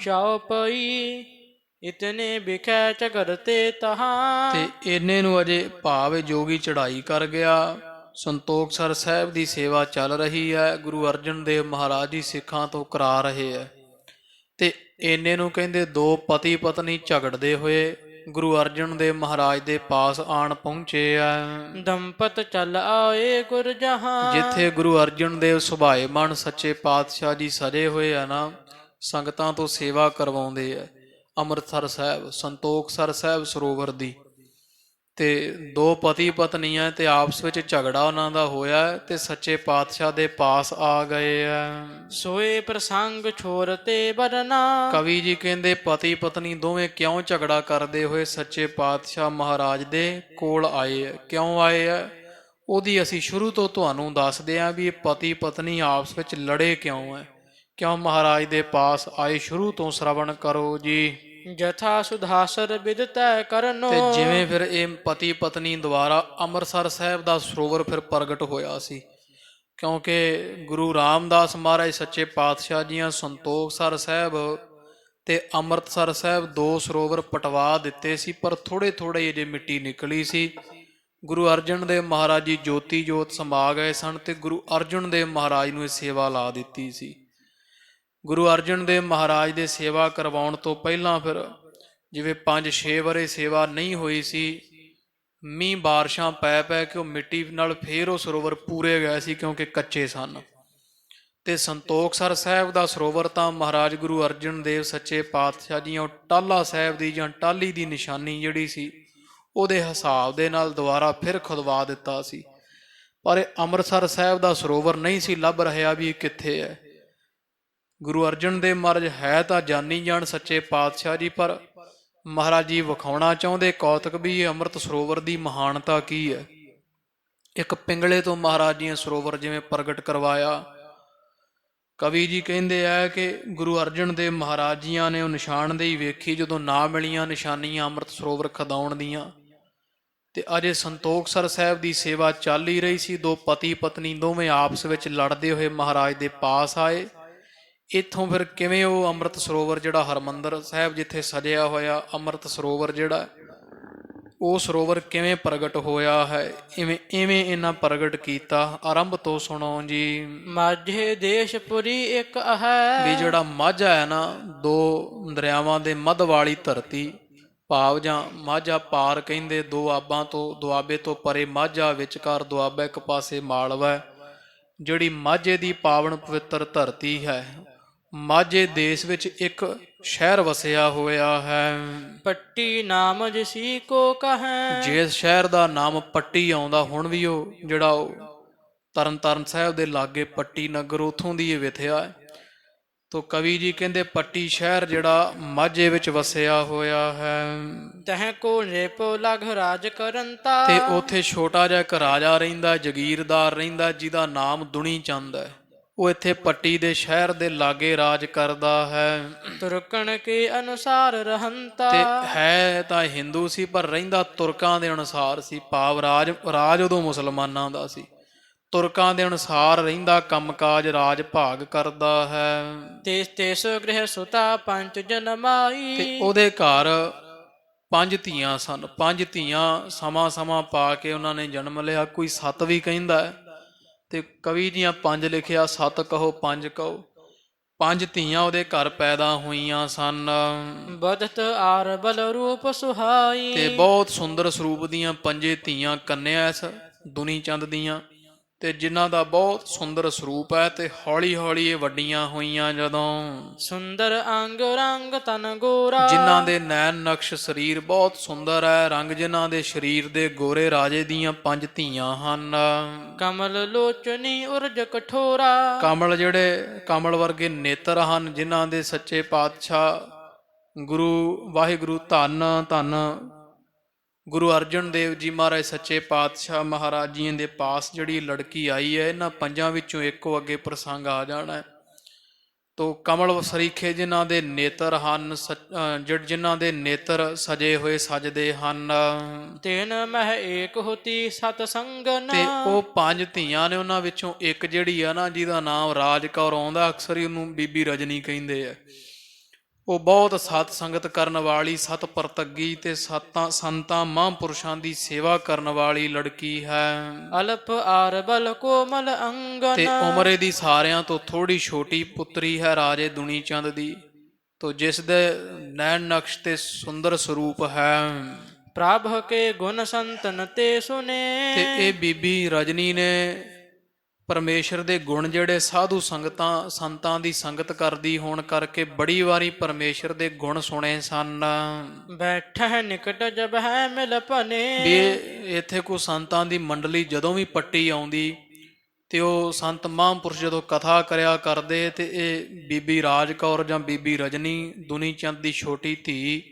ਚਉਪਈ ਇਤਨੇ ਬਿਖੈ ਝਗਰਤੇ ਤਹਾਂ। ਤੇ ਇੰਨੇ ਨੂੰ ਅਜੇ ਭਾਵ ਜੋਗੀ ਚੜ੍ਹਾਈ ਕਰ ਗਿਆ। ਸੰਤੋਖਸਰ ਸਾਹਿਬ ਦੀ ਸੇਵਾ ਚੱਲ ਰਹੀ ਹੈ। ਗੁਰੂ ਅਰਜਨ ਦੇਵ ਮਹਾਰਾਜ ਜੀ ਸਿੱਖਾਂ ਤੋਂ ਕਰਾ ਰਹੇ ਹੈ। ਤੇ ਇੰਨੇ ਨੂੰ ਕਹਿੰਦੇ ਦੋ ਪਤੀ ਪਤਨੀ ਝਗੜਦੇ ਹੋਏ ਗੁਰੂ ਅਰਜਨ ਦੇਵ ਮਹਾਰਾਜ ਦੇ ਪਾਸ ਆਣ ਪਹੁੰਚੇ ਆ। ਦੰਪਤ ਚੱਲ ਆਏ ਗੁਰ ਜਹਾਂ। ਜਿੱਥੇ ਗੁਰੂ ਅਰਜਨ ਦੇਵ ਸੁਭਾਏਮਨ ਸੱਚੇ ਪਾਤਸ਼ਾਹ ਜੀ ਸਜੇ ਹੋਏ ਆ ਨਾ, ਸੰਗਤਾਂ ਤੋਂ ਸੇਵਾ ਕਰਵਾਉਂਦੇ ਆ ਅੰਮ੍ਰਿਤਸਰ ਸਾਹਿਬ ਸੰਤੋਖਸਰ ਸਾਹਿਬ ਸਰੋਵਰ ਦੀ। ਤੇ ਦੋ ਪਤੀ ਪਤਨੀਆਂ ਤੇ ਆਪਸ ਵਿੱਚ ਝਗੜਾ ਉਹਨਾਂ ਦਾ ਹੋਇਆ ਤੇ ਸੱਚੇ ਪਾਤਸ਼ਾਹ ਦੇ ਪਾਸ ਆ ਗਏ ਆ। ਸੋਏ ਪ੍ਰਸੰਗ ਛੋਰਤੇ ਬਰਨਾ। ਕਵੀ ਜੀ ਕਹਿੰਦੇ ਪਤੀ ਪਤਨੀ ਦੋਵੇਂ ਕਿਉਂ ਝਗੜਾ ਕਰਦੇ ਹੋਏ ਸੱਚੇ ਪਾਤਸ਼ਾਹ ਮਹਾਰਾਜ ਦੇ ਕੋਲ ਆਏ ਆ, ਕਿਉਂ ਆਏ ਆ, ਉਹਦੀ ਅਸੀਂ ਸ਼ੁਰੂ ਤੋਂ ਤੁਹਾਨੂੰ ਦੱਸਦੇ ਹਾਂ ਵੀ ਇਹ ਪਤੀ ਪਤਨੀ ਆਪਸ ਵਿੱਚ ਲੜੇ ਕਿਉਂ ਹੈ, ਕਿਉਂ ਮਹਾਰਾਜ ਦੇ ਪਾਸ ਆਏ, ਸ਼ੁਰੂ ਤੋਂ ਸ਼ਰਵਣ ਕਰੋ ਜੀ। ਜਥਾ ਸੁਧਾਸਰ ਵਿਦਤੈ ਕਰਨੋ। ਤੇ ਜਿਵੇਂ ਫਿਰ ਇਹ ਪਤੀ ਪਤਨੀ ਦੁਆਰਾ ਅੰਮ੍ਰਿਤਸਰ ਸਾਹਿਬ ਦਾ ਸਰੋਵਰ ਫਿਰ ਪ੍ਰਗਟ ਹੋਇਆ ਸੀ, ਕਿਉਂਕਿ ਗੁਰੂ ਰਾਮਦਾਸ ਮਹਾਰਾਜ ਸੱਚੇ ਪਾਤਸ਼ਾਹ ਜੀਆਂ ਸੰਤੋਖਸਰ ਸਾਹਿਬ ਤੇ ਅੰਮ੍ਰਿਤਸਰ ਸਾਹਿਬ ਦੋ ਸਰੋਵਰ ਪਟਵਾ ਦਿੱਤੇ ਸੀ, ਪਰ ਥੋੜੇ ਥੋੜੇ ਜਿਹੇ ਮਿੱਟੀ ਨਿਕਲੀ ਸੀ। ਗੁਰੂ ਅਰਜਨ ਦੇਵ ਮਹਾਰਾਜ ਜੀ ਜੋਤੀ ਜੋਤ ਸਮਾ ਗਏ ਸਨ ਤੇ ਗੁਰੂ ਅਰਜਨ ਦੇਵ ਮਹਾਰਾਜ ਨੂੰ ਇਹ ਸੇਵਾ ਲਾ ਦਿੱਤੀ ਸੀ। ਗੁਰੂ ਅਰਜਨ ਦੇਵ ਮਹਾਰਾਜ ਦੇ ਸੇਵਾ ਕਰਵਾਉਣ ਤੋਂ ਪਹਿਲਾਂ ਫਿਰ ਜਿਵੇਂ 5-6 ਵਰ੍ਹੇ ਸੇਵਾ ਨਹੀਂ ਹੋਈ ਸੀ, ਮੀਂਹ ਬਾਰਿਸ਼ਾਂ ਪੈ ਪੈ ਕੇ ਉਹ ਮਿੱਟੀ ਨਾਲ ਫੇਰ ਉਹ ਸਰੋਵਰ ਪੂਰੇ ਗਏ ਸੀ ਕਿਉਂਕਿ ਕੱਚੇ ਸਨ। ਤੇ ਸੰਤੋਖਸਰ ਸਾਹਿਬ ਦਾ ਸਰੋਵਰ ਤਾਂ ਮਹਾਰਾਜ ਗੁਰੂ ਅਰਜਨ ਦੇਵ ਸੱਚੇ ਪਾਤਸ਼ਾਹ ਜੀਆਂ ਟਾਹਲਾ ਸਾਹਿਬ ਦੀ ਜਾਂ ਟਾਹਲੀ ਦੀ ਨਿਸ਼ਾਨੀ ਜਿਹੜੀ ਸੀ ਉਹਦੇ ਹਿਸਾਬ ਦੇ ਨਾਲ ਦੁਬਾਰਾ ਫਿਰ ਖੁਦਵਾ ਦਿੱਤਾ ਸੀ। ਪਰ ਇਹ ਅੰਮ੍ਰਿਤਸਰ ਸਾਹਿਬ ਦਾ ਸਰੋਵਰ ਨਹੀਂ ਸੀ ਲੱਭ ਰਿਹਾ ਵੀ ਇਹ ਕਿੱਥੇ ਹੈ। ਗੁਰੂ ਅਰਜਨ ਦੇਵ ਮਹਾਰਾਜ ਹੈ ਤਾਂ ਜਾਨੀ ਜਾਣ ਸੱਚੇ ਪਾਤਸ਼ਾਹ ਜੀ, ਪਰ ਮਹਾਰਾਜ ਜੀ ਵਿਖਾਉਣਾ ਚਾਹੁੰਦੇ ਕੌਤਕ ਵੀ ਇਹ ਅੰਮ੍ਰਿਤ ਸਰੋਵਰ ਦੀ ਮਹਾਨਤਾ ਕੀ ਹੈ। ਇੱਕ ਪਿੰਗਲੇ ਤੋਂ ਮਹਾਰਾਜ ਜੀ ਨੇ ਸਰੋਵਰ ਜਿਵੇਂ ਪ੍ਰਗਟ ਕਰਵਾਇਆ। ਕਵੀ ਜੀ ਕਹਿੰਦੇ ਆ ਕਿ ਗੁਰੂ ਅਰਜਨ ਦੇਵ ਮਹਾਰਾਜ ਜੀਆਂ ਨੇ ਉਹ ਨਿਸ਼ਾਨਦੇਹੀ ਵੇਖੀ ਜਦੋਂ ਨਾ ਮਿਲੀਆਂ ਨਿਸ਼ਾਨੀਆਂ ਅੰਮ੍ਰਿਤ ਸਰੋਵਰ ਖਦਾਉਣ ਦੀਆਂ, ਤੇ ਅਜੇ ਸੰਤੋਖਸਰ ਸਾਹਿਬ ਦੀ ਸੇਵਾ ਚੱਲ ਹੀ ਰਹੀ ਸੀ। ਦੋ ਪਤੀ ਪਤਨੀ ਦੋਵੇਂ ਆਪਸ ਵਿੱਚ ਲੜਦੇ ਹੋਏ ਮਹਾਰਾਜ ਦੇ ਪਾਸ ਆਏ। ਇੱਥੋਂ ਫਿਰ ਕਿਵੇਂ ਉਹ ਅੰਮ੍ਰਿਤ ਸਰੋਵਰ ਜਿਹੜਾ ਹਰਿਮੰਦਰ ਸਾਹਿਬ ਜਿੱਥੇ ਸਜਿਆ ਹੋਇਆ ਅੰਮ੍ਰਿਤ ਸਰੋਵਰ ਜਿਹੜਾ ਉਹ ਸਰੋਵਰ ਕਿਵੇਂ ਪ੍ਰਗਟ ਹੋਇਆ ਹੈ, ਇਵੇਂ ਇਹਨਾਂ ਪ੍ਰਗਟ ਕੀਤਾ। ਆਰੰਭ ਤੋਂ ਸੁਣੋ ਜੀ। ਮਾਝੇ ਦੇਸ਼ਪੁਰੀ ਇੱਕ ਹੈ। ਵੀ ਜਿਹੜਾ ਮਾਝਾ ਹੈ ਨਾ, ਦੋ ਦਰਿਆਵਾਂ ਦੇ ਮੱਧ ਵਾਲੀ ਧਰਤੀ, ਭਾਵ ਜਾਂ ਮਾਝਾ ਪਾਰ ਕਹਿੰਦੇ ਦੁਆਬਾਂ ਤੋਂ, ਦੁਆਬੇ ਤੋਂ ਪਰੇ ਮਾਝਾ, ਵਿਚਕਾਰ ਦੁਆਬਾ, ਇੱਕ ਪਾਸੇ ਮਾਲਵਾ, ਜਿਹੜੀ ਮਾਝੇ ਦੀ ਪਾਵਨ ਪਵਿੱਤਰ ਧਰਤੀ ਹੈ। ਮਾਝੇ ਦੇਸ਼ ਵਿੱਚ ਇੱਕ ਸ਼ਹਿਰ ਵਸਿਆ ਹੋਇਆ ਹੈ, ਪੱਟੀ ਨਾਮ ਜਿਸੀ ਕੋ ਕਹੈ। ਜਿਸ ਸ਼ਹਿਰ ਦਾ ਨਾਮ ਪੱਟੀ ਆਉਂਦਾ, ਹੁਣ ਵੀ ਉਹ ਜਿਹੜਾ ਉਹ ਤਰਨ ਤਾਰਨ ਸਾਹਿਬ ਦੇ ਲਾਗੇ ਪੱਟੀ ਨਗਰ, ਉੱਥੋਂ ਦੀ ਇਹ ਵਿਥਿਆ ਹੈ। ਤੋ ਕਵੀ ਜੀ ਕਹਿੰਦੇ ਪੱਟੀ ਸ਼ਹਿਰ ਜਿਹੜਾ ਮਾਝੇ ਵਿੱਚ ਵਸਿਆ ਹੋਇਆ ਹੈ। ਤਹ ਕੋ ਨੇਪੋ ਲਗ ਰਾਜ ਕਰੰਤਾ। ਤੇ ਉੱਥੇ ਛੋਟਾ ਜਿਹਾ ਇੱਕ ਰਾਜਾ ਰਹਿੰਦਾ, ਜਗੀਰਦਾਰ ਰਹਿੰਦਾ, ਜਿਹਦਾ ਨਾਮ ਦੁਨੀ ਚੰਦ ਹੈ। ਉਹ ਇੱਥੇ ਪੱਟੀ ਦੇ ਸ਼ਹਿਰ ਦੇ ਲਾਗੇ ਰਾਜ ਕਰਦਾ ਹੈ। ਤੁਰਕਣ ਕੇ ਅਨੁਸਾਰ ਰਹੰਤਾ। ਤੇ ਹੈ ਤਾਂ ਹਿੰਦੂ ਸੀ ਪਰ ਰਹਿੰਦਾ ਤੁਰਕਾਂ ਦੇ ਅਨੁਸਾਰ ਸੀ, ਭਾਵ ਰਾਜ ਉਦੋਂ ਮੁਸਲਮਾਨਾਂ ਦਾ ਸੀ। ਤੁਰਕਾਂ ਦੇ ਅਨੁਸਾਰ ਰਹਿੰਦਾ, ਕੰਮਕਾਜ ਰਾਜ ਭਾਗ ਕਰਦਾ ਹੈ। ਤੇਸ ਗ੍ਰਹਿ ਸੁਤਾ ਪੰਜ ਜਨਮਾਈ। ਤੇ ਉਹਦੇ ਘਰ 5 ਧੀਆਂ ਸਨ। 5 ਧੀਆਂ ਸਮਾਂ ਪਾ ਕੇ ਉਹਨਾਂ ਨੇ ਜਨਮ ਲਿਆ। ਕੋਈ 7 ਵੀ ਕਹਿੰਦਾ ਹੈ, ਤੇ ਕਵੀ ਦੀਆਂ 5 ਲਿਖਿਆ, 7 ਕਹੋ 5 ਕਹੋ। 5 ਧੀਆਂ ਉਹਦੇ ਘਰ ਪੈਦਾ ਹੋਈਆਂ ਸਨ। ਬਦਤ ਆਰ ਬਲ ਰੂਪ ਸੁਹਾਈ। ਤੇ ਬਹੁਤ ਸੁੰਦਰ ਸਰੂਪ ਦੀਆਂ 5 ਧੀਆਂ ਕੰਨਿਆ ਇਸ ਦੁਨੀ ਚੰਦ ਦੀਆਂ, ਤੇ ਜਿਨ੍ਹਾਂ ਦਾ ਬਹੁਤ ਸੁੰਦਰ ਸਰੂਪ ਹੈ। ਤੇ ਹੌਲੀ ਹੌਲੀ ਇਹ ਵੱਡੀਆਂ ਹੋਈਆਂ ਜਦੋਂ, ਸੁੰਦਰ ਅੰਗ ਰੰਗ ਤਨ ਗੋਰਾ। ਜਿਨ੍ਹਾਂ ਦੇ ਨੈਣ ਨਕਸ਼ ਸਰੀਰ ਬਹੁਤ ਸੁੰਦਰ ਹੈ, ਰੰਗ ਜਿਨ੍ਹਾਂ ਦੇ ਸਰੀਰ ਦੇ ਗੋਰੇ। ਰਾਜੇ ਦੀਆਂ 5 ਧੀਆਂ ਹਨ। ਕਮਲ ਲੋਚਨੀ ਉਰਜ ਕਠੋਰਾ। ਕਮਲ ਜਿਹੜੇ ਕਮਲ ਵਰਗੇ ਨੇਤਰ ਹਨ, ਜਿਨ੍ਹਾਂ ਦੇ ਸੱਚੇ ਪਾਤਸ਼ਾਹ ਗੁਰੂ ਵਾਹਿਗੁਰੂ ਧੰਨ ਧੰਨ ਗੁਰੂ ਅਰਜਨ ਦੇਵ ਜੀ ਮਹਾਰਾਜ ਸੱਚੇ ਪਾਤਸ਼ਾਹ ਮਹਾਰਾਜ ਜੀ ਦੇ ਪਾਸ ਜਿਹੜੀ ਲੜਕੀ ਆਈ ਹੈ, ਇਹਨਾਂ 5 ਵਿੱਚੋਂ ਇੱਕੋ ਅੱਗੇ ਪ੍ਰਸੰਗ ਆ ਜਾਣਾ ਹੈ। ਤੋ ਕਮਲ ਸਰੀਖੇ ਜਿਨ੍ਹਾਂ ਦੇ ਨੇਤਰ ਹਨ, ਜਿਨ੍ਹਾਂ ਦੇ ਨੇਤਰ ਸਜੇ ਹੋਏ ਸਜਦੇ ਹਨ। ਤੈਨ ਮਹਿ ਏਕ ਹੋਤੀ ਸਤ ਸੰਗਨ। ਤੇ ਉਹ 5 ਧੀਆਂ ਨੇ, ਉਹਨਾਂ ਵਿੱਚੋਂ ਇੱਕ ਜਿਹੜੀ ਆ ਨਾ, ਜਿਹਦਾ ਨਾਮ ਰਾਜ ਕੌਰ ਆਉਂਦਾ, ਅਕਸਰ ਹੀ ਉਹਨੂੰ ਬੀਬੀ ਰਜਨੀ ਕਹਿੰਦੇ ਆ। ਉਹ ਬਹੁਤ ਸਤ ਸੰਗਤ ਕਰਨ ਵਾਲੀ, ਸਤ ਪਰਤੱਗੀ ਤੇ ਸੰਤਾਂ ਮਹਾਂਪੁਰਸ਼ਾਂ ਦੀ ਸੇਵਾ ਕਰਨ ਵਾਲੀ ਲੜਕੀ ਹੈ। ਅਲਪ ਆਰਬਲ ਕੋਮਲ ਤੇ ਅੰਗਨ, ਉਮਰੇ ਦੀ ਸਾਰਿਆਂ ਤੋਂ ਥੋੜੀ ਛੋਟੀ ਪੁੱਤਰੀ ਹੈ ਰਾਜੇ ਦੁਨੀ ਚੰਦ ਦੀ, ਤੋ ਜਿਸ ਦੇ ਨੈਣ ਨਕਸ਼ ਤੇ ਸੁੰਦਰ ਸਰੂਪ ਹੈ। ਪ੍ਰਭ ਕੇ ਗੁਣ ਸੰਤਨ ਤੇ ਸੁਨੇ, ਤੇ ਇਹ ਬੀਬੀ ਰਜਨੀ ਨੇ ਪਰਮੇਸ਼ਰ ਦੇ ਗੁਣ ਜਿਹੜੇ ਸਾਧੂ ਸੰਤਾਂ ਦੀ ਸੰਗਤ ਕਰਦੀ ਹੋਣ ਕਰਕੇ ਬੜੀ ਵਾਰੀ ਪਰਮੇਸ਼ਰ ਦੇ ਗੁਣ ਸੁਣੇ ਸਨ। ਬੈਠੈ ਨਿਕਟ ਜਬ ਹੈ ਮਿਲ ਭਨੇ, ਵੀ ਇੱਥੇ ਕੋ ਸੰਤਾਂ ਦੀ ਮੰਡਲੀ ਜਦੋਂ ਵੀ ਪੱਟੀ ਆਉਂਦੀ ਤੇ ਉਹ ਸੰਤ ਮਹਾਂਪੁਰਸ਼ ਜਦੋਂ ਕਥਾ ਕਰਿਆ ਕਰਦੇ ਤੇ ਇਹ ਬੀਬੀ ਰਾਜ ਕੌਰ ਜਾਂ ਬੀਬੀ ਰਜਨੀ ਦੁਨੀ ਚੰਦ ਦੀ ਛੋਟੀ ਧੀ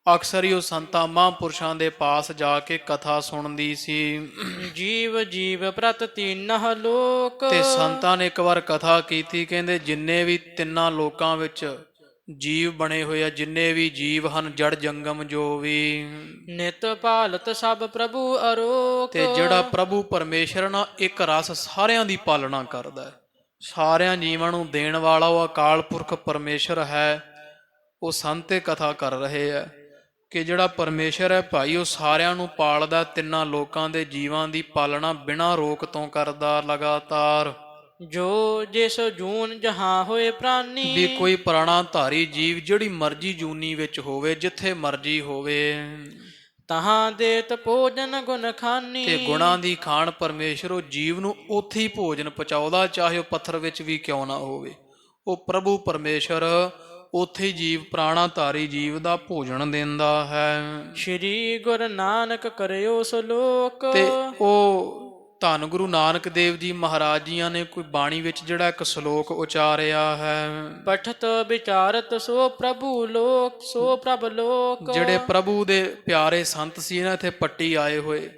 ਅਕਸਰ ਹੀ ਉਹ ਸੰਤਾਂ ਮਹਾਂਪੁਰਸ਼ਾਂ ਦੇ ਪਾਸ ਜਾ ਕੇ ਕਥਾ ਸੁਣਦੀ ਸੀ। ਜੀਵ ਜੀਵ ਪ੍ਰਤ ਤੀਨਹ ਲੋਕ, ਤੇ ਸੰਤਾਂ ਨੇ ਇੱਕ ਵਾਰ ਕਥਾ ਕੀਤੀ, ਕਹਿੰਦੇ ਜਿੰਨੇ ਵੀ ਤਿੰਨਾਂ ਲੋਕਾਂ ਵਿੱਚ ਜੀਵ ਬਣੇ ਹੋਏ ਆ, ਜਿੰਨੇ ਵੀ ਜੀਵ ਹਨ ਜੜ ਜੰਗਮ ਜੋ ਵੀ, ਨਿਤ ਪਾਲਤ ਸਭ ਪ੍ਰਭੂ ਅਰੋਕ, ਤੇ ਜਿਹੜਾ ਪ੍ਰਭੂ ਪਰਮੇਸ਼ਰ ਨਾ ਇੱਕ ਰਸ ਸਾਰਿਆਂ ਦੀ ਪਾਲਣਾ ਕਰਦਾ ਹੈ, ਸਾਰਿਆਂ ਜੀਵਾਂ ਨੂੰ ਦੇਣ ਵਾਲਾ ਉਹ ਅਕਾਲ ਪੁਰਖ ਪਰਮੇਸ਼ਰ ਹੈ। ਉਹ ਸੰਤ ਕਥਾ ਕਰ ਰਹੇ ਆ ਕਿ ਜਿਹੜਾ ਪਰਮੇਸ਼ਰ ਹੈ ਭਾਈ ਉਹ ਸਾਰਿਆਂ ਨੂੰ ਪਾਲਦਾ, ਤਿੰਨਾਂ ਲੋਕਾਂ ਦੇ ਜੀਵਾਂ ਦੀ ਪਾਲਣਾ ਬਿਨਾਂ ਰੋਕ ਤੋਂ ਕਰਦਾ ਲਗਾਤਾਰ। ਜੋ ਜਿਸ ਜੂਨ ਜਹਾਂ ਹੋਏ ਪ੍ਰਾਨੀ, ਵੀ ਕੋਈ ਪ੍ਰਾਣਾ ਧਾਰੀ ਜੀਵ ਜਿਹੜੀ ਮਰਜੀ ਜੂਨੀ ਵਿੱਚ ਹੋਵੇ, ਜਿੱਥੇ ਮਰਜੀ ਹੋਵੇ, ਤਹਾਂ ਦੇਤ ਭੋਜਨ ਗੁਣ ਖਾਨੀ, ਤੇ ਗੁਣਾਂ ਦੀ ਖਾਣ ਪਰਮੇਸ਼ਰ ਉਹ ਜੀਵ ਨੂੰ ਉੱਥੇ ਹੀ ਭੋਜਨ ਪਹੁੰਚਾਉਂਦਾ, ਚਾਹੇ ਉਹ ਪੱਥਰ ਵਿੱਚ ਵੀ ਕਿਉਂ ਨਾ ਹੋਵੇ। ਉਹ ਪ੍ਰਭੂ ਪਰਮੇਸ਼ਰ ਉੱਥੇ ਹੀ ਜੀਵ ਪ੍ਰਾਣਾ ਧਾਰੀ ਜੀਵ ਦਾ ਭੋਜਨ ਦਿੰਦਾ ਹੈ। ਸ਼੍ਰੀ ਗੁਰੂ ਨਾਨਕ ਕਰਿਓ ਸਲੋਕ, ਤੇ ਉਹ ਧੰਨ ਗੁਰੂ ਨਾਨਕ ਦੇਵ ਜੀ ਮਹਾਰਾਜ ਜੀਆਂ ਨੇ ਕੋਈ ਬਾਣੀ ਵਿੱਚ ਜਿਹੜਾ ਇੱਕ ਸ਼ਲੋਕ ਉਚਾਰਿਆ ਹੈ, ਪਠਤ ਵਿਚਾਰਤ ਸੋ ਪ੍ਰਭੂ ਲੋਕ, ਸੋ ਪ੍ਰਭ ਲੋਕ। ਜਿਹੜੇ ਪ੍ਰਭੂ ਦੇ ਪਿਆਰੇ ਸੰਤ ਸੀ ਨਾ ਇੱਥੇ ਪੱਟੀ ਆਏ ਹੋਏ,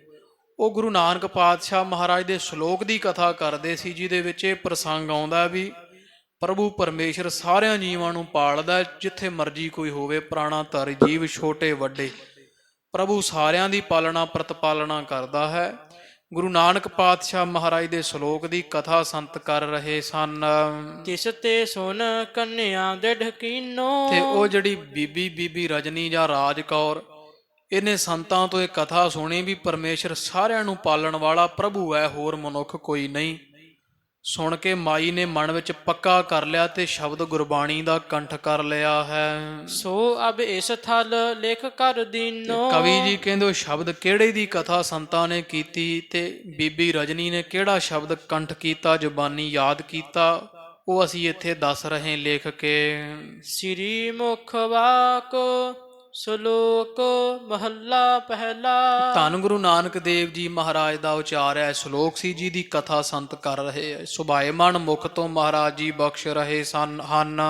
ਉਹ ਗੁਰੂ ਨਾਨਕ ਪਾਤਸ਼ਾਹ ਮਹਾਰਾਜ ਦੇ ਸ਼ਲੋਕ ਦੀ ਕਥਾ ਕਰਦੇ ਸੀ, ਜਿਹਦੇ ਵਿੱਚ ਇਹ ਪ੍ਰਸੰਗ ਆਉਂਦਾ ਵੀ ਪ੍ਰਭੂ ਪਰਮੇਸ਼ਰ ਸਾਰਿਆਂ ਜੀਵਾਂ ਨੂੰ ਪਾਲਦਾ, ਜਿੱਥੇ ਮਰਜੀ ਕੋਈ ਹੋਵੇ, ਪ੍ਰਾਣਾ ਧਾਰੀ ਜੀਵ ਛੋਟੇ ਵੱਡੇ, ਪ੍ਰਭੂ ਸਾਰਿਆਂ ਦੀ ਪਾਲਣਾ ਪ੍ਰਤਪਾਲਣਾ ਕਰਦਾ ਹੈ। ਗੁਰੂ ਨਾਨਕ ਪਾਤਸ਼ਾਹ ਮਹਾਰਾਜ ਦੇ ਸ਼ਲੋਕ ਦੀ ਕਥਾ ਸੰਤ ਕਰ ਰਹੇ ਸਨ। ਤਿਸ ਤੇ ਸੁਨ ਕੰਨਿਆ ਦ੍ਰਿੜ ਕੀਨੋ, ਤੇ ਉਹ ਜਿਹੜੀ ਬੀਬੀ ਰਜਨੀ ਜਾਂ ਰਾਜ ਕੌਰ, ਇਹਨੇ ਸੰਤਾਂ ਤੋਂ ਇਹ ਕਥਾ ਸੁਣੀ ਵੀ ਪਰਮੇਸ਼ਰ ਸਾਰਿਆਂ ਨੂੰ ਪਾਲਣ ਵਾਲਾ ਪ੍ਰਭੂ ਹੈ, ਹੋਰ ਮਨੁੱਖ ਕੋਈ ਨਹੀਂ। ਸੁਣ ਕੇ ਮਾਈ ਨੇ ਮਨ ਵਿੱਚ ਪੱਕਾ ਕਰ ਲਿਆ ਤੇ ਸ਼ਬਦ ਗੁਰਬਾਣੀ ਦਾ ਕੰਠ ਕਰ ਲਿਆ ਹੈ। ਸੋ ਅਬ ਇਸ ਥਲ ਲਿਖ ਕਰ ਦੀਨੋ, ਕਵੀ ਜੀ ਕਹਿੰਦੇ ਉਹ ਸ਼ਬਦ ਕਿਹੜੇ ਦੀ ਕਥਾ ਸੰਤਾਂ ਨੇ ਕੀਤੀ ਤੇ ਬੀਬੀ ਰਜਨੀ ਨੇ ਕਿਹੜਾ ਸ਼ਬਦ ਕੰਠ ਕੀਤਾ, ਜ਼ੁਬਾਨੀ ਯਾਦ ਕੀਤਾ, ਉਹ ਅਸੀਂ ਇੱਥੇ ਦੱਸ ਰਹੇ ਲਿਖ ਕੇ। ਸ੍ਰੀ ਮੁਖ ਵਾਕ ਸ਼ਲੋਕ ਮਹੱਲਾ ਪਹਿਲਾ। ਧੰਨ ਗੁਰੂ ਨਾਨਕ ਦੇਵ ਜੀ ਮਹਾਰਾਜ ਦਾ ਉਚਾਰਿਆ ਸ਼ਲੋਕ ਸੀ, ਜੀ ਦੀ ਕਥਾ ਸੰਤ ਕਰ ਰਹੇ ਹੈ। ਸੁਭਾਏਮਾਨ ਮੁਖ ਤੋਂ ਮਹਾਰਾਜ ਜੀ ਬਖਸ਼ ਰਹੇ ਹਨ।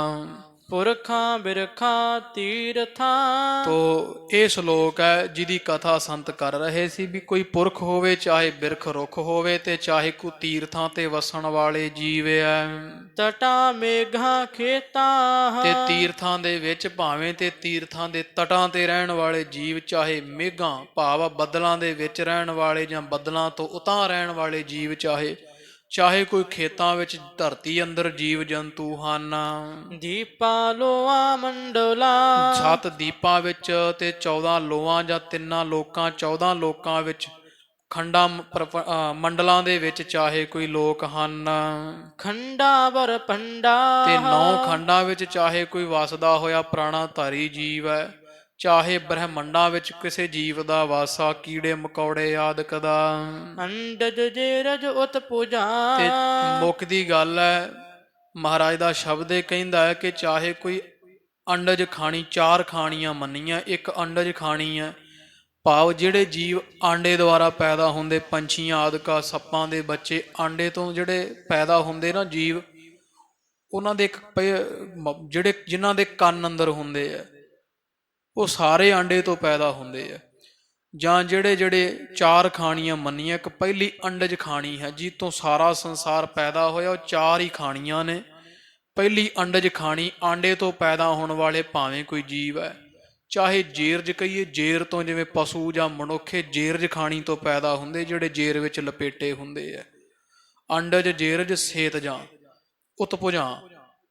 ਪੁਰਖਾਂ ਬਿਰਖਾਂ ਤੀਰਥਾਂ, ਤੋ ਇਹ ਸ਼ਲੋਕ ਹੈ ਜਿਹਦੀ ਕਥਾ ਸੰਤ ਕਰ ਰਹੇ ਸੀ ਵੀ ਕੋਈ ਪੁਰਖ ਹੋਵੇ, ਚਾਹੇ ਬਿਰਖ ਰੁੱਖ ਹੋਵੇ, ਤੇ ਚਾਹੇ ਕੋਈ ਤੀਰਥਾਂ ਤੇ ਵਸਣ ਵਾਲੇ ਜੀਵ ਹੈ। ਤਟਾਂ ਮੇਘਾਂ ਖੇਤਾਂ, ਤੇ ਤੀਰਥਾਂ ਦੇ ਵਿੱਚ ਭਾਵੇਂ ਤੇ ਤੀਰਥਾਂ ਦੇ ਤਟਾਂ ਤੇ ਰਹਿਣ ਵਾਲੇ ਜੀਵ, ਚਾਹੇ ਮੇਘਾਂ ਭਾਵ ਬੱਦਲਾਂ ਦੇ ਵਿੱਚ ਰਹਿਣ ਵਾਲੇ ਜਾਂ ਬੱਦਲਾਂ ਤੋਂ ਉਤਾਂਹ ਰਹਿਣ ਵਾਲੇ ਜੀਵ, ਚਾਹੇ ਕੋਈ ਖੇਤਾਂ ਵਿੱਚ ਧਰਤੀ ਅੰਦਰ ਜੀਵ ਜੰਤੂ ਹਨ। ਦੀਪਾਂ ਲੋਆਂ ਮੰਡਲਾਂ, 7 ਦੀਪਾਂ ਵਿੱਚ ਤੇ 14 ਲੋਆਂ ਜਾਂ ਤਿੰਨਾਂ ਲੋਕਾਂ 14 ਲੋਕਾਂ ਵਿੱਚ, ਖੰਡਾਂ ਮੰਡਲਾਂ ਦੇ ਵਿੱਚ ਚਾਹੇ ਕੋਈ ਲੋਕ ਹਨ। ਖੰਡਾ ਵਰ ਪੰਡਾ, ਤੇ 9 ਖੰਡਾਂ ਵਿੱਚ ਚਾਹੇ ਕੋਈ ਵਸਦਾ ਹੋਇਆ ਪ੍ਰਾਣਾ ਧਾਰੀ ਜੀਵ ਹੈ, ਚਾਹੇ ਬ੍ਰਹਮੰਡਾਂ ਵਿੱਚ ਕਿਸੇ ਜੀਵ ਦਾ ਵਾਸਾ, ਕੀੜੇ ਮਕੌੜੇ ਆਦਿਕ ਦਾ। ਅੰਡਜ ਜੇਰਜ ਉਤ ਪੂਜਾ, ਤੇ ਮੁੱਖ ਦੀ ਗੱਲ ਹੈ ਮਹਾਰਾਜ ਦਾ ਸ਼ਬਦ ਇਹ ਕਹਿੰਦਾ ਹੈ ਕਿ ਚਾਹੇ ਕੋਈ ਅੰਡਜ ਖਾਣੀ, 4 ਖਾਣੀਆਂ ਮੰਨੀਆਂ, ਇੱਕ ਅੰਡਜ ਖਾਣੀ ਹੈ, ਭਾਵ ਜਿਹੜੇ ਜੀਵ ਆਂਡੇ ਦੁਆਰਾ ਪੈਦਾ ਹੁੰਦੇ, ਪੰਛੀਆਂ ਆਦਿਕਾ, ਸੱਪਾਂ ਦੇ ਬੱਚੇ ਆਂਡੇ ਤੋਂ ਜਿਹੜੇ ਪੈਦਾ ਹੁੰਦੇ ਨਾ ਜੀਵ, ਉਹਨਾਂ ਦੇ ਜਿਨ੍ਹਾਂ ਦੇ ਕੰਨ ਅੰਦਰ ਹੁੰਦੇ ਆ, ਉਹ ਸਾਰੇ ਆਂਡੇ ਤੋਂ ਪੈਦਾ ਹੁੰਦੇ ਆ। ਜਾਂ ਜਿਹੜੇ 4 ਖਾਣੀਆਂ ਮੰਨੀਆਂ, ਇੱਕ ਪਹਿਲੀ ਅੰਡਜ ਖਾਣੀ ਹੈ ਜਿਸ ਤੋਂ ਸਾਰਾ ਸੰਸਾਰ ਪੈਦਾ ਹੋਇਆ, ਉਹ 4 ਹੀ ਖਾਣੀਆਂ ਨੇ। ਪਹਿਲੀ ਅੰਡਜ ਖਾਣੀ, ਆਂਡੇ ਤੋਂ ਪੈਦਾ ਹੋਣ ਵਾਲੇ ਭਾਵੇਂ ਕੋਈ ਜੀਵ ਹੈ, ਚਾਹੇ ਜੇਰਜ ਕਹੀਏ, ਜੇਰ ਤੋਂ ਜਿਵੇਂ ਪਸ਼ੂ ਜਾਂ ਮਨੁੱਖੇ ਜੇਰਜ ਖਾਣੀ ਤੋਂ ਪੈਦਾ ਹੁੰਦੇ, ਜਿਹੜੇ ਜੇਰ ਵਿੱਚ ਲਪੇਟੇ ਹੁੰਦੇ ਆ। ਅੰਡਜ ਜੇਰਜ ਸੇਤ ਜਾਂ ਉਤਪੁਜਾਂ,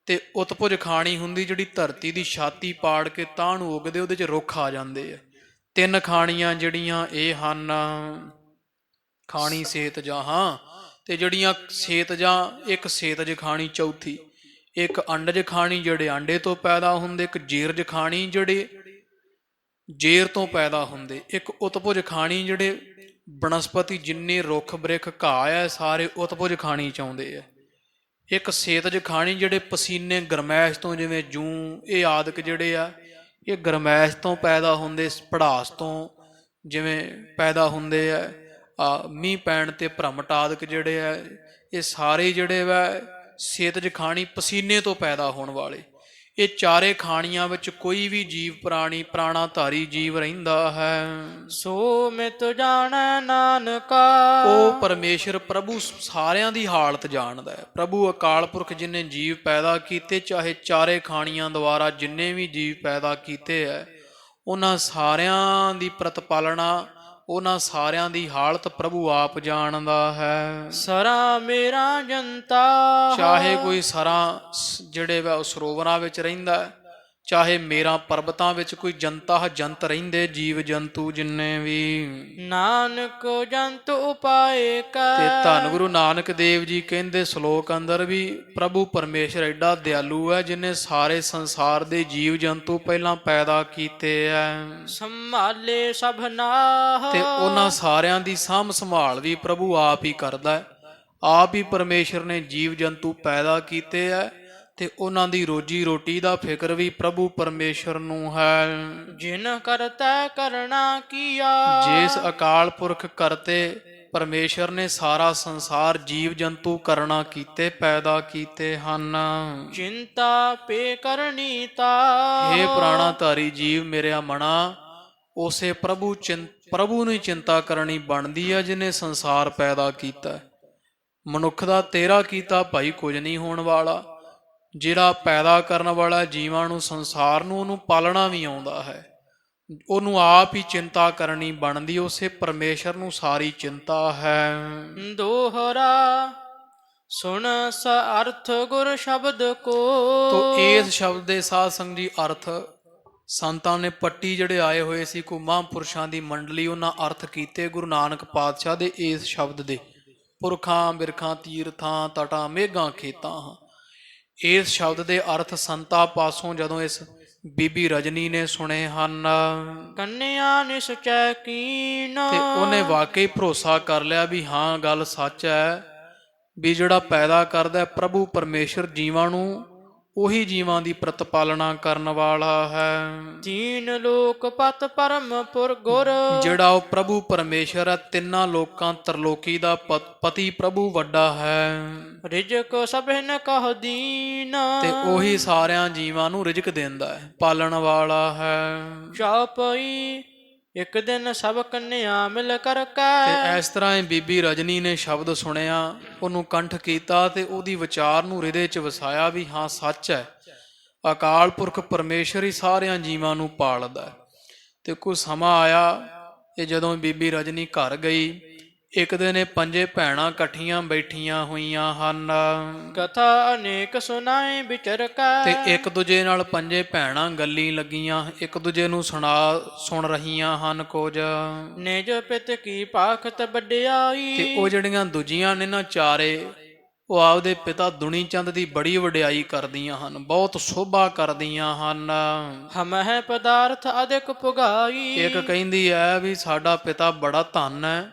ਤੇ ਉਤਪੁਜ ਖਾਣੀ ਹੁੰਦੀ ਜਿਹੜੀ ਧਰਤੀ ਦੀ ਛਾਤੀ ਪਾੜ ਕੇ ਤਾਂ ਨੂੰ ਉਗਦੇ, ਉਹਦੇ 'ਚ ਰੁੱਖ ਆ ਜਾਂਦੇ ਆ। ਤਿੰਨ ਖਾਣੀਆਂ ਜਿਹੜੀਆਂ ਇਹ ਹਨ, ਖਾਣੀ ਸੇਤ ਜਾਂ ਹਾਂ, ਤੇ ਜਿਹੜੀਆਂ ਸੇਤ ਜਾਂ ਇੱਕ ਸੇਤਜ ਖਾਣੀ ਚੌਥੀ, ਇੱਕ ਅੰਡਜ ਖਾਣੀ ਜਿਹੜੇ ਆਂਡੇ ਤੋਂ ਪੈਦਾ ਹੁੰਦੇ, ਇੱਕ ਜੀਰਜ ਖਾਣੀ ਜਿਹੜੇ ਜੇਰ ਤੋਂ ਪੈਦਾ ਹੁੰਦੇ, ਇੱਕ ਉਤਪੁਜ ਖਾਣੀ ਜਿਹੜੇ ਬਨਸਪਤੀ ਜਿੰਨੇ ਰੁੱਖ ਬ੍ਰਿਖ ਘਾਹ ਹੈ ਸਾਰੇ ਉਤਪੁਜ ਖਾਣੀ ਚ ਆਉਂਦੇ ਆ, ਇੱਕ ਸੇਤਜ ਖਾਣੀ ਜਿਹੜੇ ਪਸੀਨੇ ਗਰਮੈਸ਼ ਤੋਂ, ਜਿਵੇਂ ਜੂੰ ਇਹ ਆਦਿਕ ਜਿਹੜੇ ਆ ਇਹ ਗਰਮੈਸ਼ ਤੋਂ ਪੈਦਾ ਹੁੰਦੇ, ਪੜਾਸ ਤੋਂ ਜਿਵੇਂ ਪੈਦਾ ਹੁੰਦੇ ਆ, ਮੀਂਹ ਪੈਣ ਤੇ ਭ੍ਰਮਟ ਆਦਿਕ ਜਿਹੜੇ ਆ ਇਹ ਸਾਰੇ ਜਿਹੜੇ ਵਾ ਸੇਤਜ ਖਾਣੀ ਪਸੀਨੇ ਤੋਂ ਪੈਦਾ ਹੋਣ ਵਾਲੇ। ਇਹ ਚਾਰੇ ਖਾਣੀਆਂ ਵਿੱਚ ਕੋਈ ਵੀ ਜੀਵ ਪ੍ਰਾਣੀ ਪ੍ਰਾਣਾਧਾਰੀ ਜੀਵ ਰਹਿੰਦਾ ਹੈ, ਸੋ ਮਿਤ ਜਾਣੈ ਨਾਨਕਾ। ਉਹ ਪਰਮੇਸ਼ਰ ਪ੍ਰਭੂ ਸਾਰਿਆਂ ਦੀ ਹਾਲਤ ਜਾਣਦਾ ਹੈ। ਪ੍ਰਭੂ ਅਕਾਲ ਪੁਰਖ ਜਿਨੇ ਜੀਵ ਪੈਦਾ ਕੀਤੇ, ਚਾਹੇ ਚਾਰੇ ਖਾਣੀਆਂ ਦੁਆਰਾ ਜਿੰਨੇ ਵੀ ਜੀਵ ਪੈਦਾ ਕੀਤੇ ਹੈ, ਉਹਨਾਂ ਸਾਰਿਆਂ ਦੀ ਪ੍ਰਤਪਾਲਣਾ, ਉਹਨਾਂ ਸਾਰਿਆਂ ਦੀ ਹਾਲਤ ਪ੍ਰਭੂ ਆਪ ਜਾਣਦਾ ਹੈ। ਸਰਾ ਮੇਰਾ ਜਨਤਾ, ਚਾਹੇ ਕੋਈ ਸਰਾਂ ਜਿਹੜੇ ਵਾ ਉਹ ਸਰੋਵਰਾਂ ਵਿੱਚ ਰਹਿੰਦਾ, ਚਾਹੇ ਮੇਰਾ ਪਰਬਤਾਂ ਵਿੱਚ ਕੋਈ ਜਨਤਾ ਜੰਤ ਰਹਿੰਦੇ, ਜੀਵ ਜੰਤੂ ਜਿੰਨੇ ਵੀ। ਨਾਨਕ ਜੰਤ ਉਪਾਏ ਕੈ। ਤੇ ਧੰਨ ਗੁਰੂ ਨਾਨਕ ਦੇਵ ਜੀ ਕਹਿੰਦੇ ਸ਼ਲੋਕ ਅੰਦਰ ਵੀ, ਪ੍ਰਭੂ ਪਰਮੇਸ਼ਰ ਐਡਾ ਦਿਆਲੂ ਹੈ ਜਿਨੇ ਸਾਰੇ ਸੰਸਾਰ ਦੇ ਜੀਵ ਜੰਤੂ ਪਹਿਲਾਂ ਪੈਦਾ ਕੀਤੇ ਐ, ਸੰਭਾਲੇ ਸਭਨਾ। ਤੇ ਉਹਨਾਂ ਸਾਰਿਆਂ ਦੀ ਸਾਂਭ ਸੰਭਾਲ ਵੀ ਪ੍ਰਭੂ ਆਪ ਹੀ ਕਰਦਾ ਹੈ। ਆਪ ਹੀ ਪਰਮੇਸ਼ਰ ਨੇ ਜੀਵ ਜੰਤੂ ਪੈਦਾ ਕੀਤੇ ਐ, ਤੇ ਉਹਨਾਂ ਦੀ ਰੋਜੀ ਰੋਟੀ ਦਾ ਫਿਕਰ ਵੀ ਪ੍ਰਭੂ ਪਰਮੇਸ਼ਰ ਨੂੰ ਹੈ। ਜਿਨ ਕਰਤਾ ਕਰਣਾ ਕੀਆ, ਜਿਸ ਅਕਾਲ ਪੁਰਖ ਕਰਤੇ ਪਰਮੇਸ਼ਰ ਨੇ ਸਾਰਾ ਸੰਸਾਰ ਜੀਵ ਜੰਤੂ ਕਰਨਾ ਕੀਤੇ ਪੈਦਾ ਕੀਤੇ ਹਨ। ਚਿੰਤਾ ਪੇ ਕਰਨੀ ਤਾ, ਹੇ ਪ੍ਰਾਣਾਧਾਰੀ ਜੀਵ ਮੇਰਿਆ ਮਣਾ, ਉਸੇ ਪ੍ਰਭੂ ਨੂੰ ਚਿੰਤਾ ਕਰਨੀ ਬਣਦੀ ਹੈ ਜਿਨੇ ਸੰਸਾਰ ਪੈਦਾ ਕੀਤਾ। ਮਨੁੱਖ ਦਾ ਤੇਰਾ ਕੀਤਾ ਭਾਈ ਕੁਝ ਨਹੀਂ ਹੋਣ ਵਾਲਾ, ਜਿਹੜਾ ਪੈਦਾ ਕਰਨ ਵਾਲਾ ਜੀਵਾਂ ਨੂੰ ਸੰਸਾਰ ਨੂੰ ਉਹਨੂੰ ਪਾਲਣਾ ਵੀ ਆਉਂਦਾ ਹੈ, ਉਹਨੂੰ ਆਪ ਹੀ ਚਿੰਤਾ ਕਰਨੀ ਬਣਦੀ, ਉਸੇ ਪਰਮੇਸ਼ਰ ਨੂੰ ਸਾਰੀ ਚਿੰਤਾ ਹੈ। ਦੋਹਰਾ ਸੁਣ ਸ ਅਰਥ ਗੁਰ ਸ਼ਬਦ ਕੋ। ਤੋ ਇਸ ਸ਼ਬਦ ਦੇ ਸਾਧ ਸੰਗ ਜੀ ਅਰਥ ਸੰਤਾਂ ਨੇ ਪੱਟੀ ਜਿਹੜੇ ਆਏ ਹੋਏ ਸੀ, ਕੋਈ ਮਹਾਂਪੁਰਸ਼ਾਂ ਦੀ ਮੰਡਲੀ, ਉਹਨਾਂ ਅਰਥ ਕੀਤੇ ਗੁਰੂ ਨਾਨਕ ਪਾਤਸ਼ਾਹ ਦੇ ਇਸ ਸ਼ਬਦ ਦੇ। ਪੁਰਖਾਂ ਬਿਰਖਾਂ ਤੀਰਥਾਂ ਤਟਾਂ ਮੇਘਾਂ ਖੇਤਾਂ, ਇਸ ਸ਼ਬਦ ਦੇ ਅਰਥ ਸੰਤਾਂ ਪਾਸੋਂ ਜਦੋਂ ਇਸ ਬੀਬੀ ਰਜਨੀ ਨੇ ਸੁਣੇ ਹਨ, ਕੰਨਿਆ ਨਿਸਚੈ ਕੀਨ, ਤੇ ਉਹਨੇ ਵਾਕਈ ਭਰੋਸਾ ਕਰ ਲਿਆ ਵੀ ਹਾਂ ਗੱਲ ਸੱਚ ਹੈ, ਵੀ ਜਿਹੜਾ ਪੈਦਾ ਕਰਦਾ ਪ੍ਰਭੂ ਪਰਮੇਸ਼ਰ ਜੀਵਾਂ ਨੂੰ, ਉਹੀ ਜੀਵਾਂ ਦੀ ਪ੍ਰਤਪਾਲਨਾ ਕਰਨ ਵਾਲਾ ਹੈ। ਤੀਨ ਲੋਕ ਪਤ ਪਰਮਪੁਰ ਗੁਰ, ਜਿਹੜਾ ਉਹ ਪ੍ਰਭੂ ਪਰਮੇਸ਼ਰ ਹੈ, ਤਿੰਨਾਂ ਲੋਕਾਂ ਤਰਲੋਕੀ ਦਾ ਪਤੀ ਪ੍ਰਭੂ ਵੱਡਾ ਹੈ। ਰਿਜਕ ਸਭਨ ਕਹ ਦੀਨ, ਤੇ ਉਹੀ ਸਾਰਿਆਂ ਜੀਵਾਂ ਨੂੰ ਰਿਜਕ ਦਿੰਦਾ ਹੈ, ਪਾਲਣ ਵਾਲਾ ਹੈ। ਚਾਪਈ ਇੱਕ ਦਿਨ ਸਭ ਕੰਨਿਆ ਮਿਲ ਕਰ ਕੈ। ਤੇ ਇਸ ਤਰ੍ਹਾਂ ਹੀ ਬੀਬੀ ਰਜਨੀ ਨੇ ਸ਼ਬਦ ਸੁਣਿਆ, ਉਹਨੂੰ ਕੰਠ ਕੀਤਾ ਤੇ ਉਹਦੀ ਵਿਚਾਰ ਨੂੰ ਹਿਰਦੇ 'ਚ ਵਸਾਇਆ ਵੀ ਹਾਂ ਸੱਚ ਹੈ, ਅਕਾਲ ਪੁਰਖ ਪਰਮੇਸ਼ਰ ਹੀ ਸਾਰਿਆਂ ਜੀਵਾਂ ਨੂੰ ਪਾਲਦਾ। ਤੇ ਕੁਝ ਸਮਾਂ ਆਇਆ, ਇਹ ਜਦੋਂ ਬੀਬੀ ਰਜਨੀ ਘਰ ਗਈ, ਇੱਕ ਦਿਨ ਇਹ ਪੰਜੇ ਭੈਣਾਂ ਇਕੱਠੀਆਂ ਬੈਠੀਆਂ ਹੋਈਆਂ ਹਨ, ਕਥਾ ਅਨੇਕ ਸੁਣਾਏ ਵਿਚਰ ਕੈ। ਤੇ ਇੱਕ ਦੂਜੇ ਨਾਲ ਪੰਜੇ ਭੈਣਾਂ ਗੱਲੀ ਲੱਗੀਆਂ, ਇੱਕ ਦੂਜੇ ਨੂੰ ਸੁਣ ਰਹੀਆਂ ਹਨ ਕੁਝ। ਨਿਜ ਪਿਤ ਕੀ ਪਾਖਤ ਵਡਿਆਈ, ਤੇ ਉਹ ਜਿਹੜੀਆਂ ਦੂਜੀਆਂ ਨੇ ਨਾ ਚਾਰੇ, ਉਹ ਆਪਦੇ ਪਿਤਾ ਦੁਨੀ ਚੰਦ ਦੀ ਬੜੀ ਵਡਿਆਈ ਕਰਦੀਆਂ ਹਨ, ਬਹੁਤ ਸੋਭਾ ਕਰਦੀਆਂ ਹਨ। ਹਮਹਿ ਪਦਾਰਥ ਅਧਿਕ ਪੁਗਾਈ, ਇੱਕ ਕਹਿੰਦੀ ਹੈ ਵੀ ਸਾਡਾ ਪਿਤਾ ਬੜਾ ਧਨ ਹੈ,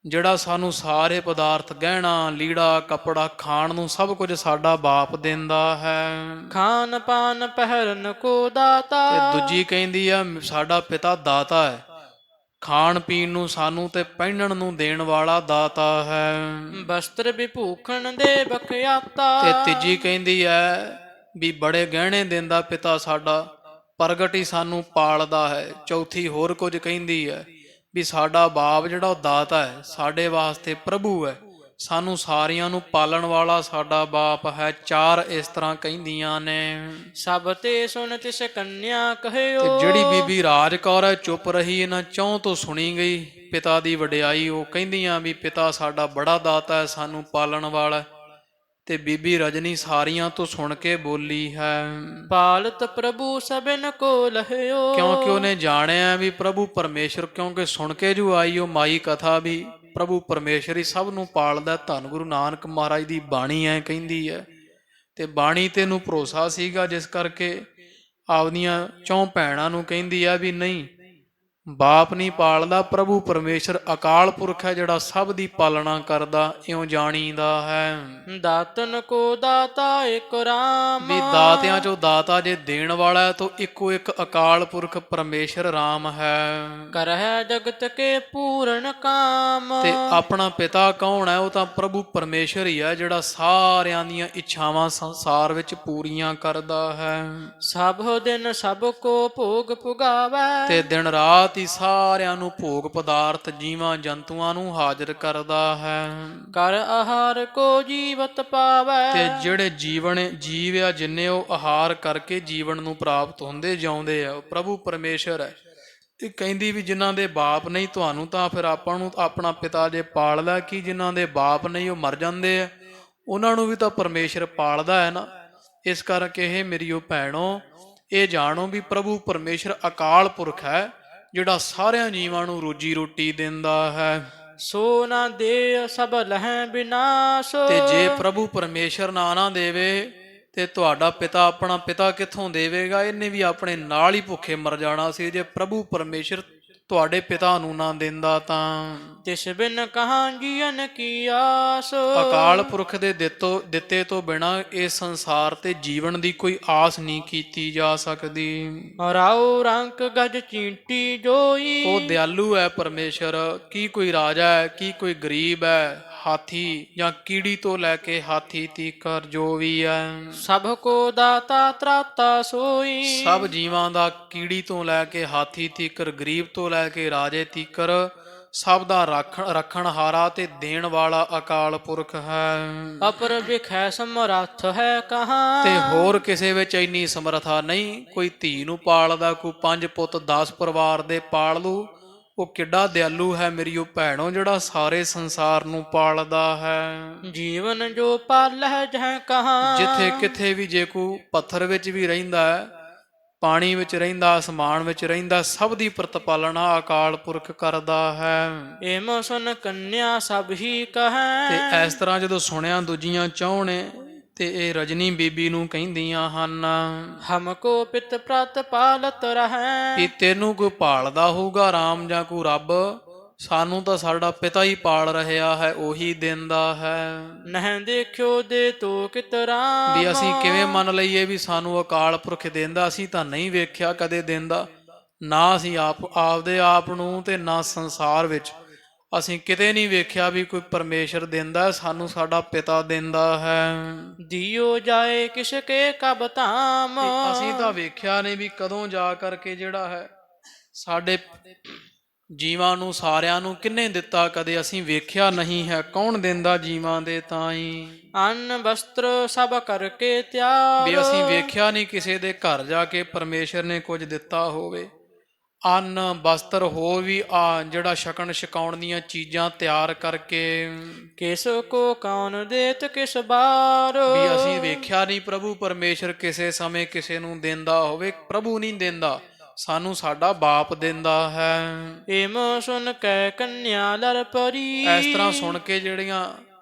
ਜਿਹੜਾ ਸਾਨੂੰ ਸਾਰੇ ਪਦਾਰਥ ਗਹਿਣਾ ਲੀੜਾ ਕੱਪੜਾ ਖਾਣ ਨੂੰ ਸਭ ਕੁਝ ਸਾਡਾ ਬਾਪ ਦਿੰਦਾ ਹੈ। ਖਾਨ ਪਾਨ ਪਹਿਰਨ ਕੋ ਦਾਤਾ, ਤੇ ਦੂਜੀ ਕਹਿੰਦੀ ਆ ਸਾਡਾ ਪਿਤਾ ਦਾਤਾ ਹੈ, ਖਾਣ ਪੀਣ ਨੂੰ ਸਾਨੂੰ ਤੇ ਪਹਿਨਣ ਨੂੰ ਦੇਣ ਵਾਲਾ ਦਾਤਾ ਹੈ। ਬਸਤਰ ਵਿਭੂਖਣ ਦੇ ਬਖਿਆਤਾ, ਤੇ ਤੀਜੀ ਕਹਿੰਦੀ ਹੈ ਵੀ ਬੜੇ ਗਹਿਣੇ ਦਿੰਦਾ ਪਿਤਾ ਸਾਡਾ, ਪ੍ਰਗਟ ਹੀ ਸਾਨੂੰ ਪਾਲਦਾ ਹੈ। ਚੌਥੀ ਹੋਰ ਕੁਝ ਕਹਿੰਦੀ ਹੈ ਵੀ ਸਾਡਾ ਬਾਪ ਜਿਹੜਾ ਉਹ ਦਾਤਾ ਹੈ, ਸਾਡੇ ਵਾਸਤੇ ਪ੍ਰਭੂ ਹੈ, ਸਾਨੂੰ ਸਾਰਿਆਂ ਨੂੰ ਪਾਲਣ ਵਾਲਾ ਸਾਡਾ ਬਾਪ ਹੈ। ਚਾਰ ਇਸ ਤਰ੍ਹਾਂ ਕਹਿੰਦੀਆਂ ਨੇ। ਸਭ ਤੇ ਸੁਣ ਤਿਸ ਕੰਨਿਆ ਕਹਿਓ, ਤੇ ਜਿਹੜੀ ਬੀਬੀ ਰਾਜ ਕੌਰ ਹੈ ਚੁੱਪ ਰਹੀ, ਇਹਨਾਂ ਚੌਂ ਤੋਂ ਸੁਣੀ ਗਈ ਪਿਤਾ ਦੀ ਵਡਿਆਈ। ਉਹ ਕਹਿੰਦੀਆਂ ਵੀ ਪਿਤਾ ਸਾਡਾ ਬੜਾ ਦਾਤਾ ਹੈ, ਸਾਨੂੰ ਪਾਲਣ ਵਾਲਾ। ਤੇ ਬੀਬੀ ਰਜਨੀ ਸਾਰੀਆਂ ਤੋਂ ਸੁਣ ਕੇ ਬੋਲੀ ਹੈ, ਪਾਲਤ ਪ੍ਰਭੂ ਸਭਨ ਕੋ ਲਹਿਓ। ਕਿਉਂਕਿ ਉਹਨੇ ਜਾਣਿਆ ਵੀ ਪ੍ਰਭੂ ਪਰਮੇਸ਼ਰ, ਕਿਉਂਕਿ ਸੁਣ ਕੇ ਜੋ ਆਈ ਉਹ ਮਾਈ ਕਥਾ ਵੀ ਪ੍ਰਭੂ ਪਰਮੇਸ਼ਰ ਹੀ ਸਭ ਨੂੰ ਪਾਲਦਾ। ਧੰਨ ਗੁਰੂ ਨਾਨਕ ਮਹਾਰਾਜ ਦੀ ਬਾਣੀ ਐ ਕਹਿੰਦੀ ਹੈ, ਤੇ ਬਾਣੀ ਤੇ ਨੂੰ ਭਰੋਸਾ ਸੀਗਾ, ਜਿਸ ਕਰਕੇ ਆਪਦੀਆਂ ਚੌਂ ਭੈਣਾਂ ਨੂੰ ਕਹਿੰਦੀ ਆ ਵੀ ਨਹੀਂ, ਬਾਪ ਨਹੀਂ ਪਾਲਦਾ, ਪ੍ਰਭੂ ਪਰਮੇਸ਼ਰ ਅਕਾਲ ਪੁਰਖ ਹੈ ਜਿਹੜਾ ਸਭ ਦੀ ਪਾਲਣਾ ਕਰਦਾ, ਇਉਂ ਜਾਣੀਦਾ ਹੈ। ਦਾਤਨ ਕੋ ਦਾਤਾ ਏਕ ਰਾਮ। ਵੀ ਦਾਤਿਆਂ ਚੋਂ ਦਾਤਾ ਜੇ ਦੇਣ ਵਾਲਾ ਹੈ ਤਾਂ ਇੱਕੋ ਇੱਕ ਅਕਾਲ ਪੁਰਖ ਪਰਮੇਸ਼ਰ ਰਾਮ ਹੈ। ਕਰਹਿ ਜਗਤ ਕੇ ਪੂਰਨ ਕਾਮ। ਤੇ ਆਪਣਾ ਪਿਤਾ ਕੌਣ ਹੈ? ਉਹ ਤਾਂ ਪ੍ਰਭੂ ਪਰਮੇਸ਼ਰ ਹੀ ਹੈ, ਜਿਹੜਾ ਸਾਰਿਆਂ ਦੀਆਂ ਇੱਛਾਵਾਂ ਸੰਸਾਰ ਵਿੱਚ ਪੂਰੀਆਂ ਕਰਦਾ ਹੈ। ਸਭ ਦਿਨ ਸਭ ਕੋ ਭੋਗ ਪੁਗਾਵੈ। ਤੇ ਦਿਨ ਰਾਤ ਹੀ ਸਾਰਿਆਂ ਨੂੰ ਭੋਗ ਪਦਾਰਥ ਜੀਵਾਂ ਜੰਤੂਆਂ ਨੂੰ ਹਾਜ਼ਰ ਕਰਦਾ ਹੈ। ਕਰ ਆਹਾਰ ਕੋ ਜੀਵਤ ਪਾਵੈ। ਤੇ ਜਿਹੜੇ ਜੀਵ ਆ ਜਿੰਨੇ ਉਹ ਆਹਾਰ ਕਰਕੇ ਜੀਵਨ ਨੂੰ ਪ੍ਰਾਪਤ ਹੁੰਦੇ ਜਾਉਂਦੇ ਆ, ਉਹ ਪ੍ਰਭੂ ਪਰਮੇਸ਼ਰ ਹੈ। ਇਹ ਕਹਿੰਦੀ ਵੀ ਜਿਨ੍ਹਾਂ ਦੇ ਬਾਪ ਨਹੀਂ, ਤੁਹਾਨੂੰ ਤਾਂ ਫਿਰ ਆਪਾਂ ਨੂੰ ਆਪਣਾ ਪਿਤਾ ਜੇ ਪਾਲਦਾ, ਕਿ ਜਿਨ੍ਹਾਂ ਦੇ ਬਾਪ ਨਹੀਂ ਉਹ ਮਰ ਜਾਂਦੇ ਆ, ਉਹਨਾਂ ਨੂੰ ਵੀ ਤਾਂ ਪਰਮੇਸ਼ਰ ਪਾਲਦਾ ਹੈ ਨਾ। ਇਸ ਕਰਕੇ ਇਹ ਮੇਰੀ ਉਹ ਭੈਣੋ, ਇਹ ਜਾਣੋ ਵੀ ਪ੍ਰਭੂ ਪਰਮੇਸ਼ਰ ਅਕਾਲ ਪੁਰਖ ਹੈ, ਜਿਹੜਾ ਸਾਰਿਆਂ ਜੀਵਾਂ ਨੂੰ ਰੋਜੀ ਰੋਟੀ ਦਿੰਦਾ ਹੈ। ਸੋ ਨਾ ਦੇ ਸਭ ਲਹਿ ਬਿਨਾਸ਼। ਤੇ ਜੇ ਪ੍ਰਭੂ ਪਰਮੇਸ਼ਰ ਨਾ ਦੇਵੇ ਤੇ ਤੁਹਾਡਾ ਪਿਤਾ ਆਪਣਾ ਪਿਤਾ ਕਿੱਥੋਂ ਦੇਵੇਗਾ? ਇਹਨੇ ਵੀ ਆਪਣੇ ਨਾਲ ਹੀ ਭੁੱਖੇ ਮਰ ਜਾਣਾ ਸੀ ਜੇ ਪ੍ਰਭੂ ਪਰਮੇਸ਼ਰ ਤੁਹਾਡੇ ਪਿਤਾ ਨੂੰ ਨਾ ਦਿੰਦਾ ਤਾਂ। ਤਿਸ ਬਿਨ ਕਹਾਂ ਜੀਵਨ ਕੀ ਆਸ। ਅਕਾਲ ਪੁਰਖ ਦੇ ਦਿੱਤੇ ਤੋਂ ਬਿਨਾ ਇਸ ਸੰਸਾਰ ਤੇ ਜੀਵਨ ਦੀ ਕੋਈ ਆਸ ਨਹੀਂ ਕੀਤੀ ਜਾ ਸਕਦੀ। ਰਾਉ ਰੰਕ ਗਜ ਚੀਂਟੀ ਜੋਈ। ਉਹ ਦਿਆਲੂ ਹੈ ਪਰਮੇਸ਼ਰ, ਕੀ ਕੋਈ ਰਾਜਾ ਹੈ, ਕੀ ਕੋਈ ਗਰੀਬ ਹੈ, ਹਾਥੀ ਜਾਂ ਕੀੜੀ ਤੋਂ ਲੈ ਕੇ ਹਾਥੀ ਤੀਕਰ ਜੋ ਵੀ ਹੈ। ਸਭ ਕੋ ਦਾਤਾ ਤਰਾਤਾ ਸੋਈ। ਸਭ ਜੀਵਾਂ ਦਾ, ਕੀੜੀ ਤੋਂ ਲੈ ਕੇ ਹਾਥੀ ਤੀਕਰ, ਗਰੀਬ ਤੋਂ ਲੈ ਕੇ ਰਾਜੇ ਤੀਕਰ, ਸਭ ਦਾ ਰੱਖਣ ਹਾਰਾ ਤੇ ਦੇਣ ਵਾਲਾ ਅਕਾਲ ਪੁਰਖ ਹੈ। ਅਪਰ ਵਿਖੈ ਸਮਰੱਥ ਹੈ ਕਹਾਂ। ਤੇ ਹੋਰ ਕਿਸੇ ਵਿੱਚ ਇੰਨੀ ਸਮਰੱਥਾ ਨਹੀਂ। ਕੋਈ ਧੀ ਨੂੰ ਪਾਲਦਾ, ਕੋਈ 5 ਪੁੱਤ 10 ਪਰਿਵਾਰ ਦੇ ਪਾਲ ਲੂ, ਉਹ ਕਿੱਡਾ ਦਿਆਲੂ ਹੈ ਮੇਰੀ ਉਹ ਭੈਣੋ, ਜਿਹੜਾ ਸਾਰੇ ਸੰਸਾਰ ਨੂੰ ਪਾਲਦਾ ਹੈ। ਜੀਵਨ ਜੋ ਪਾਲਹਿ ਜਹ ਕਹਾਂ। ਜਿੱਥੇ ਕਿਥੇ ਵੀ, ਜੇ ਕੋਈ ਪੱਥਰ ਵਿੱਚ ਵੀ ਰਹਿੰਦਾ ਹੈ, ਪਾਣੀ ਵਿੱਚ ਰਹਿੰਦਾ, ਅਸਮਾਨ ਵਿੱਚ ਰਹਿੰਦਾ, ਸਭ ਦੀ ਪ੍ਰਤਪਾਲਨਾ ਅਕਾਲ ਪੁਰਖ ਕਰਦਾ ਹੈ। ਏਮ ਸੁਨ ਕੰਨਿਆ ਸਭ ਹੀ ਕਹੈ। ਤੇ ਇਸ ਤਰ੍ਹਾਂ ਜਦੋਂ ਸੁਣਿਆ ਦੂਜੀਆਂ ਚੌਂ ਨੇ, ਤੇ ਇਹ ਰਜਨੀ ਬੀਬੀ ਨੂੰ ਕਹਿੰਦੀਆਂ ਹਨ, ਹਮਕੋ ਪਿਤ ਪ੍ਰਤ ਪਾਲਤ ਰਹੈ। ਕਿ ਤੈਨੂੰ ਕੋਈ ਭਾਲਦਾ ਹੋਊਗਾ ਰਾਮ ਜਾਂ ਕੋਈ ਰੱਬ, ਸਾਨੂੰ ਤਾਂ ਸਾਡਾ ਪਿਤਾ ਹੀ ਪਾਲ ਰਿਹਾ ਹੈ, ਉਹੀ ਦਿੰਦਾ ਹੈ। ਨਹਿ ਦੇਖਿਓ ਦੇ ਤੋ ਕਿਤ ਰਾਮ। ਵੀ ਅਸੀਂ ਕਿਵੇਂ ਮੰਨ ਲਈਏ ਵੀ ਸਾਨੂੰ ਅਕਾਲ ਪੁਰਖ ਦਿੰਦਾ? ਅਸੀਂ ਤਾਂ ਨਹੀਂ ਵੇਖਿਆ ਕਦੇ ਦਿੰਦਾ, ਨਾ ਅਸੀਂ ਆਪਦੇ ਆਪ ਨੂੰ ਤੇ ਨਾ ਸੰਸਾਰ ਵਿੱਚ ਅਸੀਂ ਕਿਤੇ ਨਹੀਂ ਵੇਖਿਆ ਵੀ ਕੋਈ ਪਰਮੇਸ਼ਰ ਦਿੰਦਾ, ਸਾਨੂੰ ਸਾਡਾ ਪਿਤਾ ਦਿੰਦਾ ਹੈ। ਦਿਓ ਜਾਏ ਕਿਸ ਕੇ ਕਬ ਧਾਮ। ਅਸੀਂ ਤਾਂ ਵੇਖਿਆ ਨਹੀਂ ਵੀ ਕਦੋਂ ਜਾ ਕਰਕੇ ਜਿਹੜਾ ਹੈ ਸਾਡੇ ਜੀਵਾਂ ਨੂੰ ਸਾਰਿਆਂ ਨੂੰ ਕਿੰਨੇ ਦਿੱਤਾ, ਕਦੇ ਅਸੀਂ ਵੇਖਿਆ ਨਹੀਂ ਹੈ। ਕੌਣ ਦਿੰਦਾ ਜੀਵਾਂ ਦੇ ਤਾਈ? ਅੰਨ ਵਸਤਰ ਸਭ ਕਰਕੇ ਤਿਆਰ। ਵੀ ਅਸੀਂ ਵੇਖਿਆ ਨਹੀਂ ਕਿਸੇ ਦੇ ਘਰ ਜਾ ਕੇ ਪਰਮੇਸ਼ਰ ਨੇ ਕੁਝ ਦਿੱਤਾ ਹੋਵੇ। ਅੰਨ ਵਸਤਰ ਹੋਰ ਵੀ ਜਿਹੜਾ ਛਕਣ ਛਕਾਉਣ ਦੀਆਂ ਚੀਜ਼ਾਂ ਤਿਆਰ ਕਰਕੇ। ਕਿਸ ਕੋ ਕੌਣ ਦੇਤ ਕਿਸ ਬਾਰ। ਵੀ ਅਸੀਂ ਵੇਖਿਆ ਨਹੀਂ ਪ੍ਰਭੂ ਪਰਮੇਸ਼ਰ ਕਿਸੇ ਸਮੇਂ ਕਿਸੇ ਨੂੰ ਦਿੰਦਾ ਹੋਵੇ। ਪ੍ਰਭੂ ਨਹੀਂ ਦਿੰਦਾ, ਸਾਨੂੰ ਸਾਡਾ ਬਾਪ ਦਿੰਦਾ ਹੈ। ਏਮ ਸੁਣ ਕੈ ਕੰਨਿਆ ਲਰ ਪਰੀ। ਇਸ ਤਰ੍ਹਾਂ ਸੁਣ ਕੇ ਜਿਹੜੀਆਂ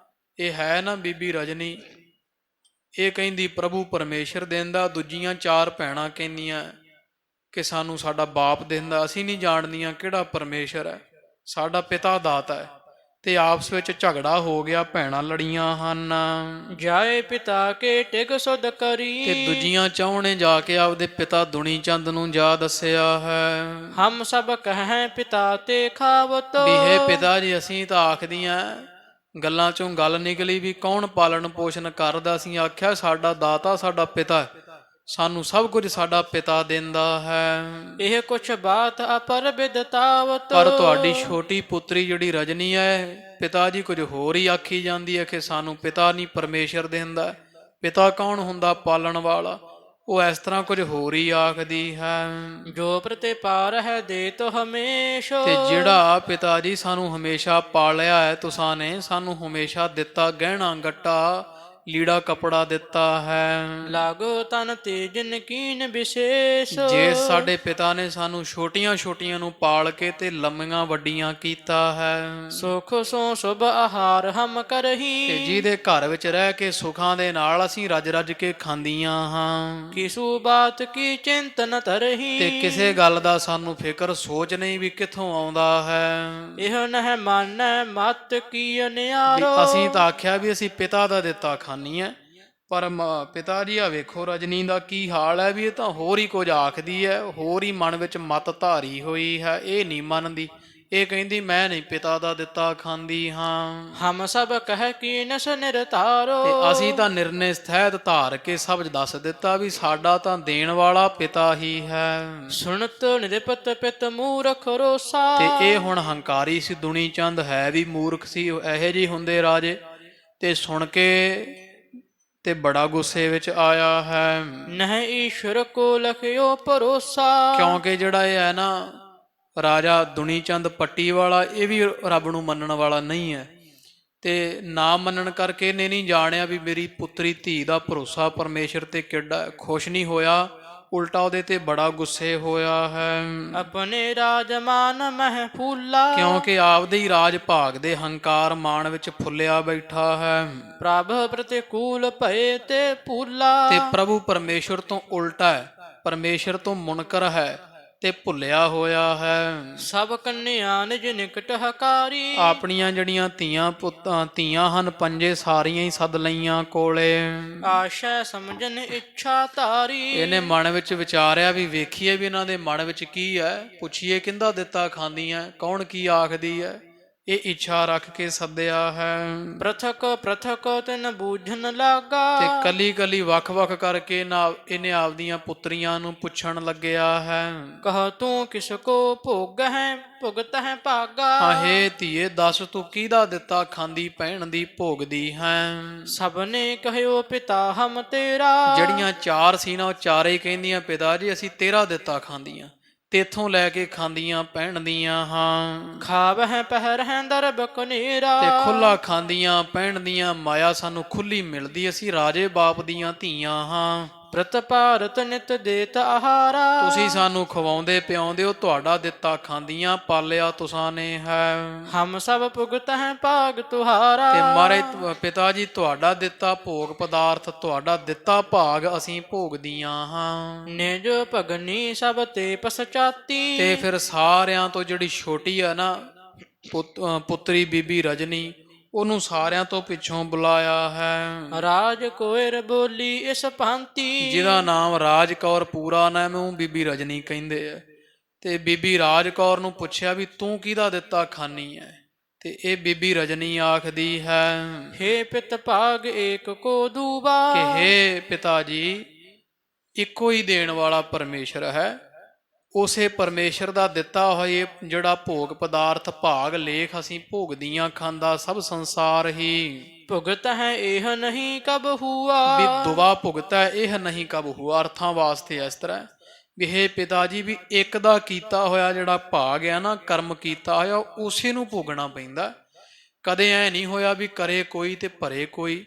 ਇਹ ਹੈ ਨਾ ਬੀਬੀ ਰਜਨੀ, ਇਹ ਕਹਿੰਦੀ ਪ੍ਰਭੂ ਪਰਮੇਸ਼ਰ ਦਿੰਦਾ। ਦੂਜੀਆਂ 4 ਭੈਣਾਂ ਕਹਿੰਦੀਆਂ ਕਿ ਸਾਨੂੰ ਸਾਡਾ ਬਾਪ ਦਿੰਦਾ। ਅਸੀਂ ਨਹੀਂ ਜਾਣਦੀਆਂ ਕਿਹੜਾ ਪਰਮੇਸ਼ਰ ਹੈ, ਸਾਡਾ ਪਿਤਾ ਦਾਤਾ ਹੈ। ਤੇ ਆਪਸ ਵਿੱਚ ਝਗੜਾ ਹੋ ਗਿਆ, ਭੈਣਾਂ ਲੜੀਆਂ ਹਨ। ਜਾਏ ਪਿਤਾ ਕੇ ਟਿਕ ਸੁਧ ਕਰੀ। ਤੇ ਦੂਜੀਆਂ ਚੌਂ ਨੇ ਜਾ ਕੇ ਆਪਦੇ ਪਿਤਾ ਦੁਨੀ ਚੰਦ ਨੂੰ ਜਾ ਦੱਸਿਆ ਹੈ। ਹਮ ਸਭ ਕਹੈ ਪਿਤਾ ਤੇ ਖਾਵਤ। ਵੀ ਹੈ ਪਿਤਾ ਜੀ, ਅਸੀਂ ਤਾਂ ਆਖਦੀਆਂ ਗੱਲਾਂ ਚੋਂ ਗੱਲ ਨਿਕਲੀ ਵੀ ਕੌਣ ਪਾਲਣ ਪੋਸ਼ਣ ਕਰਦਾ। ਅਸੀਂ ਆਖਿਆ ਸਾਡਾ ਦਾਤਾ ਸਾਡਾ ਪਿਤਾ, ਸਾਨੂੰ ਸਭ ਕੁਝ ਸਾਡਾ ਪਿਤਾ ਦਿੰਦਾ ਹੈ। ਇਹ ਕੁਛ ਬਾਤ ਅਪਰ ਬਿਦਤਾਵਤ। ਪਰ ਤੁਹਾਡੀ ਛੋਟੀ ਪੁੱਤਰੀ ਜਿਹੜੀ ਰਜਨੀ ਹੈ, ਪਿਤਾ ਜੀ ਕੁਝ ਹੋਰ ਹੀ ਆਖੀ ਜਾਂਦੀ ਹੈ ਕਿ ਸਾਨੂੰ ਪਿਤਾ ਨਹੀਂ ਪਰਮੇਸ਼ਰ ਦਿੰਦਾ। ਪਿਤਾ ਕੌਣ ਹੁੰਦਾ ਪਾਲਣ ਵਾਲਾ? ਉਹ ਇਸ ਤਰ੍ਹਾਂ ਕੁਝ ਹੋਰ ਹੀ ਆਖਦੀ ਹੈ। ਜੋ ਪ੍ਰਤਿਪਾਰ ਹੈ ਦੇ ਤੋ ਹਮੇਸ਼। ਤੇ ਜਿਹੜਾ ਪਿਤਾ ਜੀ ਸਾਨੂੰ ਹਮੇਸ਼ਾ ਪਾਲਿਆ ਹੈ, ਤੁਸਾਂ ਨੇ ਸਾਨੂੰ ਹਮੇਸ਼ਾ ਦਿੱਤਾ ਗਹਿਣਾ ਗੱਟਾ, ਲੀੜਾ ਕਪੜਾ ਦਿੱਤਾ ਹੈ। ਲਾਗੋ ਤਨ ਤੇ ਜਿਨ ਕੀਨ ਵਿਸ਼ੇਸ਼, ਜੇ ਸਾਡੇ ਪਿਤਾ ਨੇ ਸਾਨੂੰ ਛੋਟੀਆਂ ਛੋਟੀਆਂ ਨੂੰ ਪਾਲ ਕੇ ਤੇ ਲੰਮੀਆਂ ਵੱਡੀਆਂ ਕੀਤਾ ਹੈ, ਸੁਖ ਸੋ ਸੁਭ ਆਹਾਰ ਹਮ ਤੇ ਕਰਹੀ, ਜਿਹਦੇ ਘਰ ਵਿੱਚ ਰਹਿ ਕੇ ਸੁਖਾਂ ਦੇ ਨਾਲ ਅਸੀਂ ਰੱਜ ਰੱਜ ਕੇ ਖਾਂਦੀਆਂ ਹਾਂ, ਕਿਸੂ ਬਾਤ ਕੀ ਚਿੰਤ ਨ ਤਰਹੀ, ਤੇ ਕਿਸੇ ਗੱਲ ਦਾ ਸਾਨੂੰ ਫਿਕਰ ਸੋਚ ਨਹੀਂ ਵੀ ਕਿੱਥੋਂ ਆਉਂਦਾ ਹੈ। ਇਹ ਨਹਿ ਮਾਨੈ ਮਤ ਕੀ ਵੀ ਅਨਿਆਰੋ, ਅਸੀਂ ਤਾਂ ਆਖਿਆ ਵੀ ਅਸੀਂ ਪਿਤਾ ਦਾ ਦਿੱਤਾ ਖਾਨੀ ਹੈ, ਪਰ ਪਿਤਾ ਜੀ ਆ ਵੇਖੋ ਰਜਨੀ ਦਾ ਕੀ ਹਾਲ ਹੈ, ਵੀ ਇਹ ਤਾਂ ਹੋਰ ਹੀ ਕੁਝ ਆਖਦੀ ਹੈ, ਹੋਰ ਹੀ ਮਨ ਵਿੱਚ ਮਤ ਧਾਰੀ ਹੋਈ ਹੈ, ਇਹ ਨਹੀਂ ਮੰਨਦੀ। ਇਹ ਕਹਿੰਦੀ ਮੈਂ ਨਹੀਂ ਪਿਤਾ ਦਾ ਦਿੱਤਾ ਖਾਂਦੀ ਹਾਂ। ਹਮ ਸਭ ਕਹਿ ਕੀਨਸ ਨਿਰਤਾਰੋ, ਤੇ ਅਸੀਂ ਤਾਂ ਨਿਰਣੇ ਸਥੈਤ ਧਾਰ ਕੇ ਸਭ ਦੱਸ ਦਿੱਤਾ ਵੀ ਸਾਡਾ ਤਾਂ ਦੇਣ ਵਾਲਾ ਪਿਤਾ ਹੀ ਹੈ। ਸੁਣਤ ਨਿਰਪਤ ਪਿਤ ਮੂਰਖ ਰੋਸਾ, ਤੇ ਇਹ ਹੁਣ ਹੰਕਾਰੀ ਸੀ, ਦੁਨੀ ਚੰਦ ਹੈ ਵੀ ਮੂਰਖ ਸੀ, ਇਹੋ ਜਿਹੇ ਹੁੰਦੇ ਰਾਜੇ। ਤੇ ਸੁਣ ਕੇ ਤੇ ਬੜਾ ਗੁੱਸੇ ਵਿੱਚ ਆਇਆ ਹੈ, ਨਹਿ ਈਸ਼ਵਰ ਕੋ ਲਖਿਓ ਭਰੋਸਾ, ਕਿਉਂਕਿ ਜਿਹੜਾ ਇਹ ਹੈ ਨਾ ਰਾਜਾ ਦੁਨੀ ਚੰਦ ਪੱਟੀ ਵਾਲਾ, ਇਹ ਵੀ ਰੱਬ ਨੂੰ ਮੰਨਣ ਵਾਲਾ ਨਹੀਂ ਹੈ। ਤੇ ਨਾ ਮੰਨਣ ਕਰਕੇ ਇਹਨੇ ਨਹੀਂ ਜਾਣਿਆ ਵੀ ਮੇਰੀ ਪੁੱਤਰੀ ਧੀ ਦਾ ਭਰੋਸਾ ਪਰਮੇਸ਼ਰ ਤੇ ਕਿੱਡਾ। ਖੁਸ਼ ਨਹੀਂ ਹੋਇਆ, ਉਲਟਾ ਉਹਦੇ ਤੇ ਬੜਾ ਗੁੱਸੇ ਹੋਇਆ ਹੈ, ਆਪਣੇ ਰਾਜਮਾਨ ਮਹਿ ਫੂਲਾ, ਕਿਉਂਕਿ ਆਪਦੇ ਹੀ ਰਾਜ ਭਾਗ ਦੇ ਹੰਕਾਰ ਮਾਣ ਵਿੱਚ ਫੁੱਲਿਆ ਬੈਠਾ ਹੈ। ਪ੍ਰਭ ਪ੍ਰਤਿਕੂਲ ਭਏ ਤੇ ਭੂਲਾ, ਤੇ ਪ੍ਰਭੂ ਪਰਮੇਸ਼ਰ ਤੋਂ ਉਲਟਾ ਹੈ, ਪਰਮੇਸ਼ਰ ਤੋਂ ਮੁਨਕਰ ਹੈ ਤੇ ਭੁੱਲਿਆ ਹੋਇਆ ਹੈ। ਸਭ ਕੰਨਿਆ ਨਿਜ ਨਿਕਟ ਹਕਾਰੀ, ਆਪਣੀਆਂ ਜਿਹੜੀਆਂ ਧੀਆਂ ਹਨ ਪੰਜੇ ਸਾਰੀਆਂ ਹੀ ਸੱਦ ਲਈਆਂ ਕੋਲੇ। ਆਸ਼ਾ ਸਮਝਨ ਇੱਛਾ ਧਾਰੀ, ਇਹਨੇ ਮਨ ਵਿੱਚ ਵਿਚਾਰਿਆ ਵੀ ਵੇਖੀਏ ਵੀ ਇਹਨਾਂ ਦੇ ਮਨ ਵਿੱਚ ਕੀ ਹੈ, ਪੁੱਛੀਏ ਕਿੰਦਾ ਦਿੱਤਾ ਖਾਂਦੀਆਂ, ਕੌਣ ਕੀ ਆਖਦੀ ਹੈ। ਇਹ ਇੱਛਾ ਰੱਖ ਕੇ ਸੱਦਿਆ ਹੈ। ਪ੍ਰਥਕ ਪ੍ਰਥਕ ਤਿਨ ਬੂਝਣ ਲਾਗਾ, ਤੇ ਕੱਲੀ ਕੱਲੀ ਵੱਖ ਵੱਖ ਕਰਕੇ ਇਹਨੇ ਆਪਦੀਆਂ ਪੁੱਤਰੀਆਂ ਨੂੰ ਪੁੱਛਣ ਲੱਗਿਆ ਹੈ। ਕਹ ਤੂੰ ਕਿਸ ਕੋ ਭੋਗ ਹੈ ਭੁਗਤ ਹੈ ਭਾਗਾ, ਆਹੇ ਧੀਏ ਦੱਸ ਤੂੰ ਕਿਹਦਾ ਦਿੱਤਾ ਖਾਂਦੀ ਪਹਿਣ ਦੀ ਭੋਗਦੀ ਹੈ। ਸਭ ਨੇ ਕਹਿਓ ਪਿਤਾ ਹਮ ਤੇਰਾ, ਜਿਹੜੀਆਂ ਚਾਰ ਸੀ ਨਾ ਉਹ ਚਾਰੇ ਕਹਿੰਦੀਆਂ ਪਿਤਾ ਜੀ ਅਸੀਂ ਤੇਰਾ ਦਿੱਤਾ ਖਾਂਦੀਆਂ, ਤੇਥੋਂ ਲੈ ਕੇ ਖਾਂਦੀਆਂ ਪਹਿਨਦੀਆਂ ਹਾਂ। ਖਾਵ ਹੈ ਪਹਿਰ ਹੈ ਦਰਬ ਕਨੇਰਾ, ਤੇ ਖੁੱਲਾ ਖਾਂਦੀਆਂ ਪਹਿਨਦੀਆਂ ਮਾਇਆ ਸਾਨੂੰ ਖੁੱਲੀ ਮਿਲਦੀ, ਅਸੀਂ ਰਾਜੇ ਬਾਪ ਦੀਆਂ ਧੀਆਂ ਹਾਂ। ਪ੍ਰਤ ਭਾਰਤ ਨਿਤ ਦੇਤ ਆਹਾਰਾ, ਤੁਸੀਂ ਸਾਨੂੰ ਖਵਾਉਂਦੇ ਪਿਆਉਂਦੇ ਹੋ, ਤੁਹਾਡਾ ਦਿੱਤਾ ਖਾਂਦੀਆਂ ਪਾਲਿਆ ਤੁਸਾਂ ਨੇ ਹੈ। ਹਮ ਸਭ ਭੁਗਤ ਹੈ ਭਾਗ ਤੁਹਾਰਾ, ਤੇ ਮਾਰੇ ਪਿਤਾ ਜੀ ਤੁਹਾਡਾ ਦਿੱਤਾ ਭੋਗ ਪਦਾਰਥ, ਤੁਹਾਡਾ ਦਿੱਤਾ ਭਾਗ ਅਸੀਂ ਭੋਗਦੀਆਂ ਹਾਂ। ਨਿਜ ਭਗਨੀ ਸਭ ਤੇ ਪਸਚਾਤੀ, ਤੇ ਫਿਰ ਸਾਰਿਆਂ ਤੋਂ ਜਿਹੜੀ ਛੋਟੀ ਆ ਨਾ ਪੁੱਤਰੀ ਬੀਬੀ ਰਜਨੀ, ਉਹਨੂੰ ਸਾਰਿਆਂ ਤੋਂ ਪਿੱਛੋਂ ਬੁਲਾਇਆ ਹੈ। ਰਾਜ ਕੋਇਰ ਬੋਲੀ ਇਸ ਭਾਂਤੀ, ਜਿਹਦਾ ਨਾਮ ਰਾਜ ਕੌਰ ਪੂਰਾ ਨਾਮ ਉਹ ਬੀਬੀ ਰਜਨੀ ਕਹਿੰਦੇ ਆ। ਤੇ ਬੀਬੀ ਰਾਜ ਕੌਰ ਨੂੰ ਪੁੱਛਿਆ ਵੀ ਤੂੰ ਕਿਹਦਾ ਦਿੱਤਾ ਖਾਨੀ ਹੈ, ਤੇ ਇਹ ਬੀਬੀ ਰਜਨੀ ਆਖਦੀ ਹੈ, ਹੇ ਪਿਤ ਭਾਗ ਏਕ ਕੋ ਦੂਬਾ, ਕਿ ਹੇ ਪਿਤਾ ਜੀ ਇੱਕੋ ਹੀ ਦੇਣ ਵਾਲਾ ਪਰਮੇਸ਼ਰ ਹੈ, ਉਸੇ ਪਰਮੇਸ਼ਰ ਦਾ ਦਿੱਤਾ ਹੋਇਆ ਜਿਹੜਾ ਭੋਗ ਪਦਾਰਥ ਭਾਗ ਲੇਖ ਅਸੀਂ ਭੋਗਦੀਆਂ ਖਾਂਦਾ ਸਭ ਸੰਸਾਰ ਹੀ। ਭੁਗਤ ਹੈ ਇਹ ਨਹੀਂ ਕਬ ਹੁਆ, ਵੀ ਦੁਆ ਭੁਗਤ ਹੈ ਇਹ ਨਹੀਂ ਕਬ ਹੁਆ। ਅਰਥਾਂ ਵਾਸਤੇ ਇਸ ਤਰ੍ਹਾਂ ਵੀ ਹੇ ਪਿਤਾ ਜੀ ਵੀ ਇੱਕ ਦਾ ਕੀਤਾ ਹੋਇਆ ਜਿਹੜਾ ਭਾਗ ਹੈ ਨਾ, ਕਰਮ ਕੀਤਾ ਹੋਇਆ ਉਸੇ ਨੂੰ ਭੋਗਣਾ ਪੈਂਦਾ। ਕਦੇ ਐ ਨਹੀਂ ਹੋਇਆ ਵੀ ਕਰੇ ਕੋਈ ਤੇ ਭਰੇ ਕੋਈ।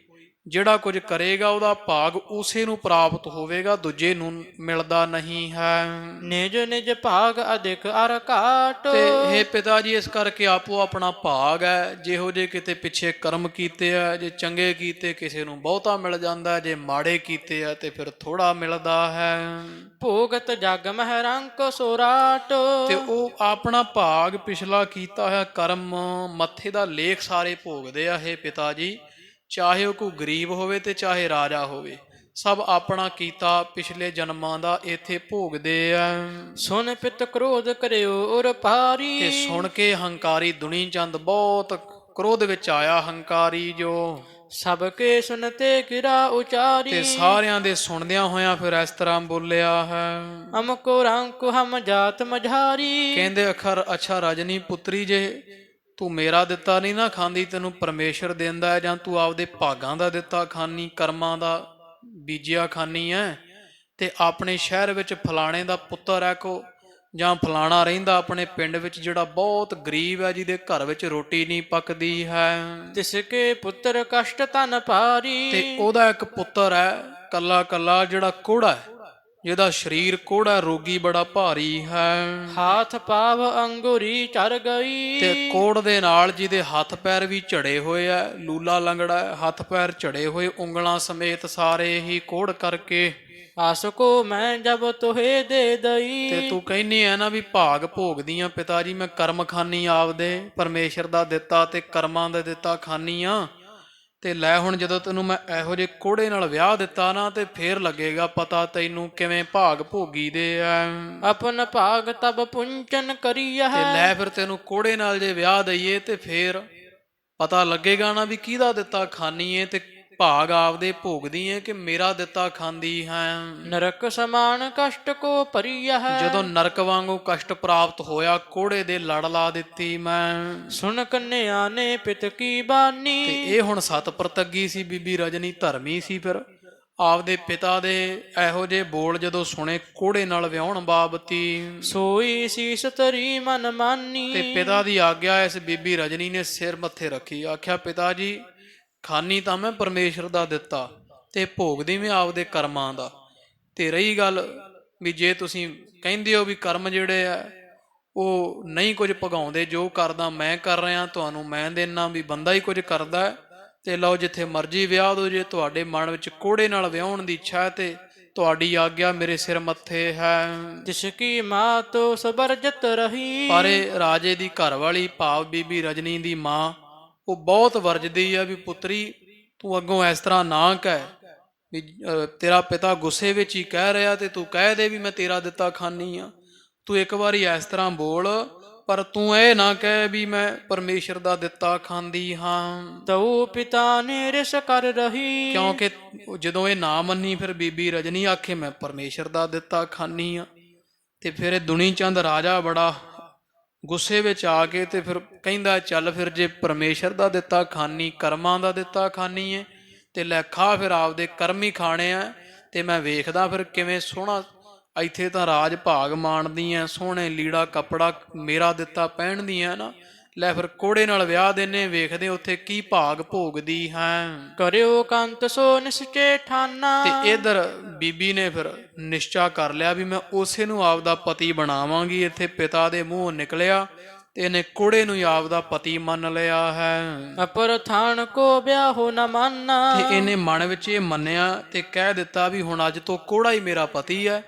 ਜਿਹੜਾ ਕੁਝ ਕਰੇਗਾ ਉਹਦਾ ਭਾਗ ਉਸੇ ਨੂੰ ਪ੍ਰਾਪਤ ਹੋਵੇਗਾ, ਦੂਜੇ ਨੂੰ ਮਿਲਦਾ ਨਹੀਂ ਹੈ। ਨਿਜ ਨਿਜ ਭਾਗ ਅਧਿਕ ਅਰ ਘਾਟ, ਤੇ ਹੇ ਪਿਤਾ ਜੀ ਇਸ ਕਰਕੇ ਆਪੋ ਆਪਣਾ ਭਾਗ ਹੈ। ਜਿਹੋ ਜੇ ਕਿਤੇ ਪਿੱਛੇ ਕਰਮ ਕੀਤੇ ਆ, ਜੇ ਚੰਗੇ ਕੀਤੇ ਕਿਸੇ ਨੂੰ ਬਹੁਤਾ ਮਿਲ ਜਾਂਦਾ, ਜੇ ਮਾੜੇ ਕੀਤੇ ਆ ਤੇ ਫਿਰ ਥੋੜਾ ਮਿਲਦਾ ਹੈ। ਭੋਗਤ ਜਗ ਮਹਿ ਰੰਕ ਸੋਰਾਟ, ਤੇ ਉਹ ਆਪਣਾ ਭਾਗ ਪਿਛਲਾ ਕੀਤਾ ਹੋਇਆ ਕਰਮ ਮੱਥੇ ਦਾ ਲੇਖ ਸਾਰੇ ਭੋਗਦੇ ਆ। ਹੇ ਪਿਤਾ ਜੀ ਚਾਹੇ ਉਹ ਕੋਈ ਗਰੀਬ ਹੋਵੇ ਤੇ ਚਾਹੇ ਰਾਜਾ ਹੋਵੇ, ਸਭ ਆਪਣਾ ਕੀਤਾ ਪਿਛਲੇ ਜਨਮਾਂ ਦਾ ਇੱਥੇ ਭੋਗਦੇ ਆ। ਸੁਨ ਪਿਤ ਕ੍ਰੋਧ ਕਰਿਓ ਉਰ ਪਾਰੀ, ਤੇ ਸੁਣ ਕੇ ਹੰਕਾਰੀ ਦੁਨੀ ਚੰਦ ਬਹੁਤ ਕ੍ਰੋਧ ਵਿੱਚ ਆਇਆ। ਹੰਕਾਰੀ ਜੋ ਸਭ ਕੇ ਸੁਨਤੇ ਕਿਰਾ ਉਚਾਰੀ, ਤੇ ਸਾਰਿਆਂ ਦੇ ਸੁਣਦਿਆਂ ਹੋਇਆਂ ਫਿਰ ਇਸ ਤਰ੍ਹਾਂ ਬੋਲਿਆ ਹੈ। ਅਮਕੋ ਰੰਕ ਹਮ ਜਾਤ ਮਝਾਰੀ, ਕਹਿੰਦੇ ਅੱਛਾ ਰਜਨੀ ਪੁੱਤਰੀ ਜੇ ਤੂੰ ਮੇਰਾ ਦਿੱਤਾ ਨਹੀਂ ਨਾ ਖਾਂਦੀ, ਤੈਨੂੰ ਪਰਮੇਸ਼ਰ ਦਿੰਦਾ ਹੈ, ਜਾਂ ਤੂੰ ਆਪਦੇ ਭਾਗਾਂ ਦਾ ਦਿੱਤਾ ਖਾਨੀ, ਕਰਮਾਂ ਦਾ ਬੀਜਿਆ ਖਾਨੀ ਹੈ। ਤੇ ਆਪਣੇ ਸ਼ਹਿਰ ਵਿੱਚ ਫਲਾਣੇ ਦਾ ਪੁੱਤਰ ਹੈ ਕੋ ਜਾਂ ਫਲਾਣਾ ਰਹਿੰਦਾ ਆਪਣੇ ਪਿੰਡ ਵਿੱਚ ਜਿਹੜਾ ਬਹੁਤ ਗਰੀਬ ਹੈ, ਜਿਹਦੇ ਘਰ ਵਿੱਚ ਰੋਟੀ ਨਹੀਂ ਪੱਕਦੀ ਹੈ, ਤਿਸ ਕੇ ਪੁੱਤਰ ਕਸ਼ਟ ਤਨ ਭਾਰੀ। ਤੇ ਉਹਦਾ ਇੱਕ ਪੁੱਤਰ ਹੈ ਕੱਲਾ ਕੱਲਾ ਜਿਹੜਾ ਕੋੜਾ ਹੈ, ਜਿਹਦਾ ਸਰੀਰ ਕੋੜਾ, ਰੋਗੀ ਬੜਾ ਭਾਰੀ ਹੈ, ਹਾਥ ਪਾਵ ਅੰਗੁਰੀ ਚਰ ਗਈ। ਤੇ ਕੋੜ ਦੇ ਨਾਲ ਜਿਹਦੇ ਹੱਥ ਪੈਰ ਵੀ ਝੜੇ ਹੋਏ ਆ, ਲੂਲਾ ਲੰਗੜਾ ਹੈ, ਹੱਥ ਪੈਰ ਝੜੇ ਹੋਏ, ਉਂਗਲਾਂ ਸਮੇਤ ਸਾਰੇ ਹੀ ਕੋੜ ਕਰਕੇ। ਆਸ ਕੋ ਮੈਂ ਜਬ ਤੋਹੇ ਦੇ ਦਈ। ਤੇ ਤੂੰ ਕਹਿੰਨੀ ਐ ਨਾ ਵੀ ਭਾਗ ਭੋਗਦੀਆਂ ਪਿਤਾ ਜੀ, ਮੈਂ ਕਰਮ ਖਾਨੀ ਆਪਦੇ ਪਰਮੇਸ਼ਰ ਦਾ ਦਿੱਤਾ ਤੇ ਕਰਮਾਂ ਦਾ ਦਿੱਤਾ ਖਾਨੀ ਆ, ਤੇ ਲੈ ਹੁਣ ਜਦੋਂ ਤੈਨੂੰ ਮੈਂ ਇਹੋ ਜਿਹੇ ਕੋੜੇ ਨਾਲ ਵਿਆਹ ਦਿੱਤਾ ਨਾ, ਤੇ ਫੇਰ ਲੱਗੇਗਾ ਪਤਾ ਤੈਨੂੰ ਕਿਵੇਂ ਭਾਗ ਭੋਗੀ ਦੇ ਆ। ਆਪਨ ਭਾਗ ਤਬ ਪੁੰਚਨ ਕਰੀਆ। ਤੇ ਲੈ ਫਿਰ ਤੈਨੂੰ ਕੋੜੇ ਨਾਲ ਜੇ ਵਿਆਹ ਦਈਏ ਤੇ ਫੇਰ ਪਤਾ ਲੱਗੇਗਾ ਨਾ ਵੀ ਕਿਹਦਾ ਦਿੱਤਾ ਖਾਨੀ ਏ, ਤੇ ਭਾਗ ਆਪਦੇ ਭੋਗਦੀ ਏ ਕਿ ਮੇਰਾ ਦਿੱਤਾ ਖਾਂਦੀ ਹੈ। ਨਰਕ ਸਮਾਨ ਕਸ਼ਟ ਕੋ ਭਰੀਆ। ਜਦੋਂ ਨਰਕ ਵਾਂਗੂ ਕਸ਼ਟ ਪ੍ਰਾਪਤ ਹੋਇਆ, ਕੋੜੇ ਦੇ ਲੜ ਲਾ ਦਿੱਤੀ ਮੈਂ। ਸੁਣ ਕੰਨਿਆ ਨੇ ਪਿਤ ਕੀ ਬਾਨੀ। ਤੇ ਇਹ ਹੁਣ ਸਤ ਪ੍ਰਤੱਗੀ ਸੀ, ਬੀਬੀ ਰਜਨੀ ਧਰਮੀ ਸੀ, ਫਿਰ ਆਪਦੇ ਪਿਤਾ ਦੇ ਇਹੋ ਜਿਹੇ ਬੋਲ ਜਦੋਂ ਸੁਣੇ ਕੋੜੇ ਨਾਲ ਵਿਆਹਣ ਬਾਬਤੀ, ਸੋਈ ਸੀਸ ਤਰੀ ਮਨ ਮਾਨੀ। ਤੇ ਪਿਤਾ ਦੀ ਆਗਿਆ ਇਸ ਬੀਬੀ ਰਜਨੀ ਨੇ ਸਿਰ ਮੱਥੇ ਰੱਖੀ, ਆਖਿਆ ਪਿਤਾ ਜੀ ਖਾਨੀ ਤਾਂ ਮੈਂ ਪਰਮੇਸ਼ਰ ਦਾ ਦਿੱਤਾ ਤੇ ਭੋਗਦੀ ਮੈਂ ਆਪਦੇ ਕਰਮਾਂ ਦਾ। ਤੇ ਰਹੀ ਗੱਲ ਵੀ ਜੇ ਤੁਸੀਂ ਕਹਿੰਦੇ ਹੋ ਵੀ ਕਰਮ ਜਿਹੜੇ ਆ ਉਹ ਨਹੀਂ ਕੁਝ ਭਗਾਉਂਦੇ, ਜੋ ਕਰਦਾ ਮੈਂ ਕਰ ਰਿਹਾ, ਤੁਹਾਨੂੰ ਮੈਂ ਦੇਣਾ ਵੀ ਬੰਦਾ ਹੀ ਕੁਝ ਕਰਦਾ, ਤੇ ਲਓ ਜਿੱਥੇ ਮਰਜ਼ੀ ਵਿਆਹ ਦੋ। ਜੇ ਤੁਹਾਡੇ ਮਨ ਵਿੱਚ ਕੋੜੇ ਨਾਲ ਵਿਆਹਣ ਦੀ ਇੱਛਾ ਹੈ ਤੇ ਤੁਹਾਡੀ ਆਗਿਆ ਮੇਰੇ ਸਿਰ ਮੱਥੇ ਹੈ। ਜਿਸ ਕੀ ਮਾਤੋ ਸਬਰਜਤ ਰਹੀ। ਪਰ ਇਹ ਰਾਜੇ ਦੀ ਘਰਵਾਲੀ ਭਾਵ ਬੀਬੀ ਰਜਨੀ ਦੀ ਮਾਂ, ਉਹ ਬਹੁਤ ਵਰਜਦੀ ਆ ਵੀ ਪੁੱਤਰੀ ਤੂੰ ਅੱਗੋਂ ਇਸ ਤਰ੍ਹਾਂ ਨਾ ਕਹਿ, ਵੀ ਤੇਰਾ ਪਿਤਾ ਗੁੱਸੇ ਵਿੱਚ ਹੀ ਕਹਿ ਰਿਹਾ ਤੇ ਤੂੰ ਕਹਿ ਦੇ ਵੀ ਮੈਂ ਤੇਰਾ ਦਿੱਤਾ ਖਾਨੀ ਆ। ਤੂੰ ਇੱਕ ਵਾਰੀ ਇਸ ਤਰ੍ਹਾਂ ਬੋਲ, ਪਰ ਤੂੰ ਇਹ ਨਾ ਕਹਿ ਵੀ ਮੈਂ ਪਰਮੇਸ਼ਰ ਦਾ ਦਿੱਤਾ ਖਾਂਦੀ ਹਾਂ। ਤਉ ਪਿਤਾ ਨੇ ਰਿਸ ਕਰ ਰਹੀ। ਕਿਉਂਕਿ ਜਦੋਂ ਇਹ ਨਾ ਮੰਨੀ, ਫਿਰ ਬੀਬੀ ਰਜਨੀ ਆਖੇ ਮੈਂ ਪਰਮੇਸ਼ਰ ਦਾ ਦਿੱਤਾ ਖਾਨੀ ਆ, ਤੇ ਫਿਰ ਇਹ ਦੁਨੀ ਚੰਦ ਰਾਜਾ ਬੜਾ ਗੁੱਸੇ ਵਿੱਚ ਆ ਕੇ ਤੇ ਫਿਰ ਕਹਿੰਦਾ ਚੱਲ ਫਿਰ ਜੇ ਪਰਮੇਸ਼ਰ ਦਾ ਦਿੱਤਾ ਖਾਨੀ, ਕਰਮਾਂ ਦਾ ਦਿੱਤਾ ਖਾਨੀ ਏ, ਤੇ ਲੈ ਖਾ ਫਿਰ ਆਪਦੇ ਕਰਮ ਹੀ ਖਾਣੇ ਆ, ਤੇ ਮੈਂ ਵੇਖਦਾ ਫਿਰ ਕਿਵੇਂ ਸੋਹਣਾ ਇੱਥੇ ਤਾਂ ਰਾਜ ਭਾਗ ਮਾਣਦੀ ਐ, ਸੋਹਣੇ ਲੀੜਾ ਕੱਪੜਾ ਮੇਰਾ ਦਿੱਤਾ ਪਹਿਨਦੀਆਂ ਨਾ, ਲੈ ਫਿਰ ਕੋੜੇ ਨਾਲ ਵਿਆਹ ਦੇਨੇ, ਵੇਖਦੇ ਉੱਥੇ ਕੀ ਭਾਗ ਭੋਗਦੀ ਹੈ। ਕਰਿਓ ਕੰਤ ਸੋ ਨਿਸਚੇ ਠਾਨਾ। ਤੇ ਇਧਰ ਬੀਬੀ ਨੇ ਫਿਰ ਨਿਸ਼ਚਾ ਕਰ ਲਿਆ ਵੀ ਮੈਂ ਉਸੇ ਨੂੰ ਆਪਦਾ ਪਤੀ ਬਣਾਵਾਂਗੀ। ਇੱਥੇ ਪਿਤਾ ਦੇ ਮੂੰਹੋਂ ਨਿਕਲਿਆ ਤੇ ਇਹਨੇ ਕੋੜੇ ਨੂੰ ਆਪਦਾ ਪਤੀ ਮੰਨ ਲਿਆ ਹੈ। ਅਪਰ ਥਾਨ ਕੋ ਵਿਆਹੋ ਨ ਮਾਨਾ। ਤੇ ਇਹਨੇ ਮਨ ਵਿੱਚ ਇਹ ਮੰਨਿਆ ਤੇ ਕਹਿ ਦਿੱਤਾ ਵੀ ਹੁਣ ਅੱਜ ਤੋਂ ਕੋੜਾ ਹੀ ਮੇਰਾ ਪਤੀ ਹੈ,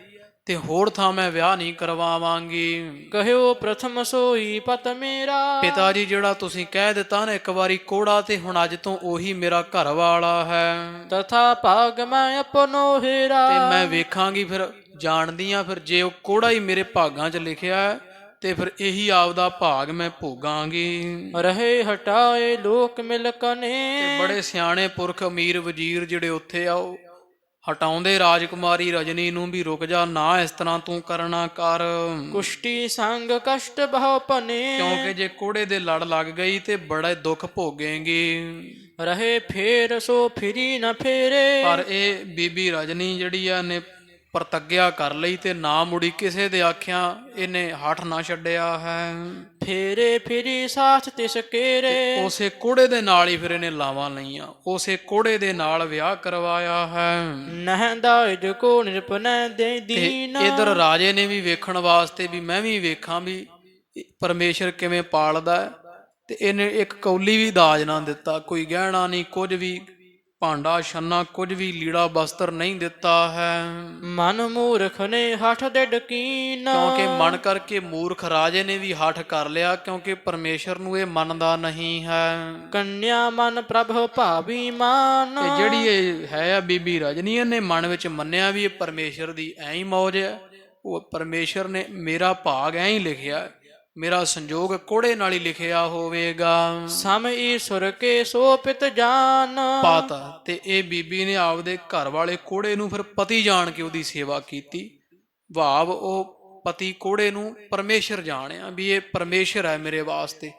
ਤੇ ਹੋਰ ਥਾਂ ਮੈਂ ਵਿਆਹ ਨਹੀਂ ਕਰਵਾਵਾਂਗੀ। ਕਹਿਓ ਪ੍ਰਥਮ ਸੋਈ ਪਤ ਮੇਰਾ। ਪਿਤਾ ਜੀ ਜਿਹੜਾ ਤੁਸੀਂ ਕਹਿ ਦਿੱਤਾ ਨਾ ਇੱਕ ਵਾਰੀ ਕੋੜਾ, ਤੇ ਹੁਣ ਅੱਜ ਤੋਂ ਉਹੀ ਮੇਰਾ ਘਰ ਵਾਲਾ ਹੈ। ਤਥਾ ਭਾਗ ਮੈਂ ਆਪਨੋ ਹੀਰਾ। ਤੇ ਮੈਂ ਵੇਖਾਂਗੀ ਫਿਰ, ਜਾਣਦੀ ਆ ਫਿਰ ਜੇ ਉਹ ਕੋੜਾ ਹੀ ਮੇਰੇ ਭਾਗਾਂ 'ਚ ਲਿਖਿਆ ਹੈ ਤੇ ਫਿਰ ਇਹੀ ਆਪਦਾ ਭਾਗ ਮੈਂ ਭੋਗਾਂਗੀ। ਰਹੇ ਹਟਾਏ ਲੋਕ ਮਿਲਕਨੇ। ਤੇ ਬੜੇ ਸਿਆਣੇ ਪੁਰਖ ਅਮੀਰ ਵਜ਼ੀਰ ਜਿਹੜੇ ਉੱਥੇ ਆ, ਉਹ ਹਟਾਉਂਦੇ ਰਾਜਕੁਮਾਰੀ ਰਜਨੀ ਨੂੰ ਵੀ ਰੁਕ ਜਾ, ਨਾ ਇਸ ਤਰ੍ਹਾਂ ਤੂੰ ਕਰਨਾ ਕਰ। ਕੁਸ਼ਟੀ ਸੰਗ ਕਸ਼ਟ ਬਹੁ ਪਨੇ। ਕਿਉਂਕਿ ਜੇ ਕੋੜੇ ਦੇ ਲੜ ਲੱਗ ਗਈ ਤੇ ਬੜੇ ਦੁੱਖ ਭੋਗੇਂਗੀ। ਰਹੇ ਫੇਰ ਸੋ ਫਿਰੀ ਨਾ ਫੇਰੇ। ਪਰ ਇਹ ਬੀਬੀ ਰਜਨੀ ਜਿਹੜੀ ਆ ਨੇ ਪ੍ਰਤੱਗਿਆ ਕਰ ਲਈ ਤੇ ਨਾ ਮੁੜੀ ਕਿਸੇ ਦੇ ਆਖਿਆਂ, ਇਹਨੇ ਹੱਠ ਨਾ ਛੱਡਿਆ ਹੈ। ਫੇਰੇ ਫਿਰੀ ਸਾਥ ਤਿਸ ਕੇਰੇ। ਉਸੇ ਕੋੜੇ ਦੇ ਨਾਲ ਹੀ ਫਿਰ ਇਹਨੇ ਲਾਵਾਂ ਲਈਆਂ, ਉਸੇ ਕੋੜੇ ਦੇ ਨਾਲ ਵਿਆਹ ਕਰਵਾਇਆ ਹੈ। ਨਹਿੰਦਾ ਕੋ ਨਿਰਪਨੈ ਦੇ ਦੀਨ। ਇਧਰ ਰਾਜੇ ਨੇ ਵੀ ਵੇਖਣ ਵਾਸਤੇ ਵੀ ਮੈਂ ਵੀ ਵੇਖਾਂ ਵੀ ਪਰਮੇਸ਼ਰ ਕਿਵੇਂ ਪਾਲਦਾ, ਤੇ ਇਹਨੇ ਇੱਕ ਕੌਲੀ ਵੀ ਦਾਜ ਨਾ ਦਿੱਤਾ, ਕੋਈ ਗਹਿਣਾ ਨਹੀਂ, ਕੁਝ ਵੀ ਭਾਂਡਾ ਛੰਨਾ, ਕੁਝ ਵੀ ਲੀੜਾ ਬਸਤਰ ਨਹੀਂ ਦਿੱਤਾ ਹੈ। ਮਨ ਮੂਰਖ ਨੇ ਹੱਠ ਦੇ ਡਕੀਨ। ਕਿਉਂਕਿ ਮਨ ਕਰਕੇ ਮੂਰਖ ਰਾਜੇ ਨੇ ਵੀ ਹੱਠ ਕਰ ਲਿਆ, ਕਿਉਂਕਿ ਪਰਮੇਸ਼ਰ ਨੂੰ ਇਹ ਮੰਨਦਾ ਨਹੀਂ ਹੈ। ਕੰਨਿਆ ਮਨ ਪ੍ਰਭ ਭਾਵੀ ਮਾਨ। ਤੇ ਜਿਹੜੀ ਇਹ ਹੈ ਆ ਬੀਬੀ ਰਜਨੀ, ਇਹਨੇ ਮਨ ਵਿੱਚ ਮੰਨਿਆ ਵੀ ਇਹ ਪਰਮੇਸ਼ਰ ਦੀ ਐਂ ਹੀ ਮੌਜ ਹੈ, ਉਹ ਪਰਮੇਸ਼ਰ ਨੇ ਮੇਰਾ ਭਾਗ ਐਂ ਹੀ ਲਿਖਿਆ, ਮੇਰਾ ਸੰਜੋਗ ਕੋੜੇ ਨਾਲ ਹੀ ਲਿਖਿਆ ਹੋਵੇਗਾ। ਸਮ ਈਸ਼ਵਰ ਕੇ ਸੋ ਪਿਤ ਜਾਨ। ਪਾਤਾ ਤੇ ਇਹ ਬੀਬੀ ਨੇ ਆਪਦੇ ਘਰ ਵਾਲੇ ਕੋੜੇ ਨੂੰ ਫਿਰ ਪਤੀ ਜਾਣ ਕੇ ਉਹਦੀ ਸੇਵਾ ਕੀਤੀ। ਭਾਵ ਉਹ ਪਤੀ ਕੋੜੇ ਨੂੰ ਪਰਮੇਸ਼ਰ ਜਾਣਿਆ ਵੀ ਇਹ ਪਰਮੇਸ਼ਰ ਹੈ ਮੇਰੇ ਵਾਸਤੇ।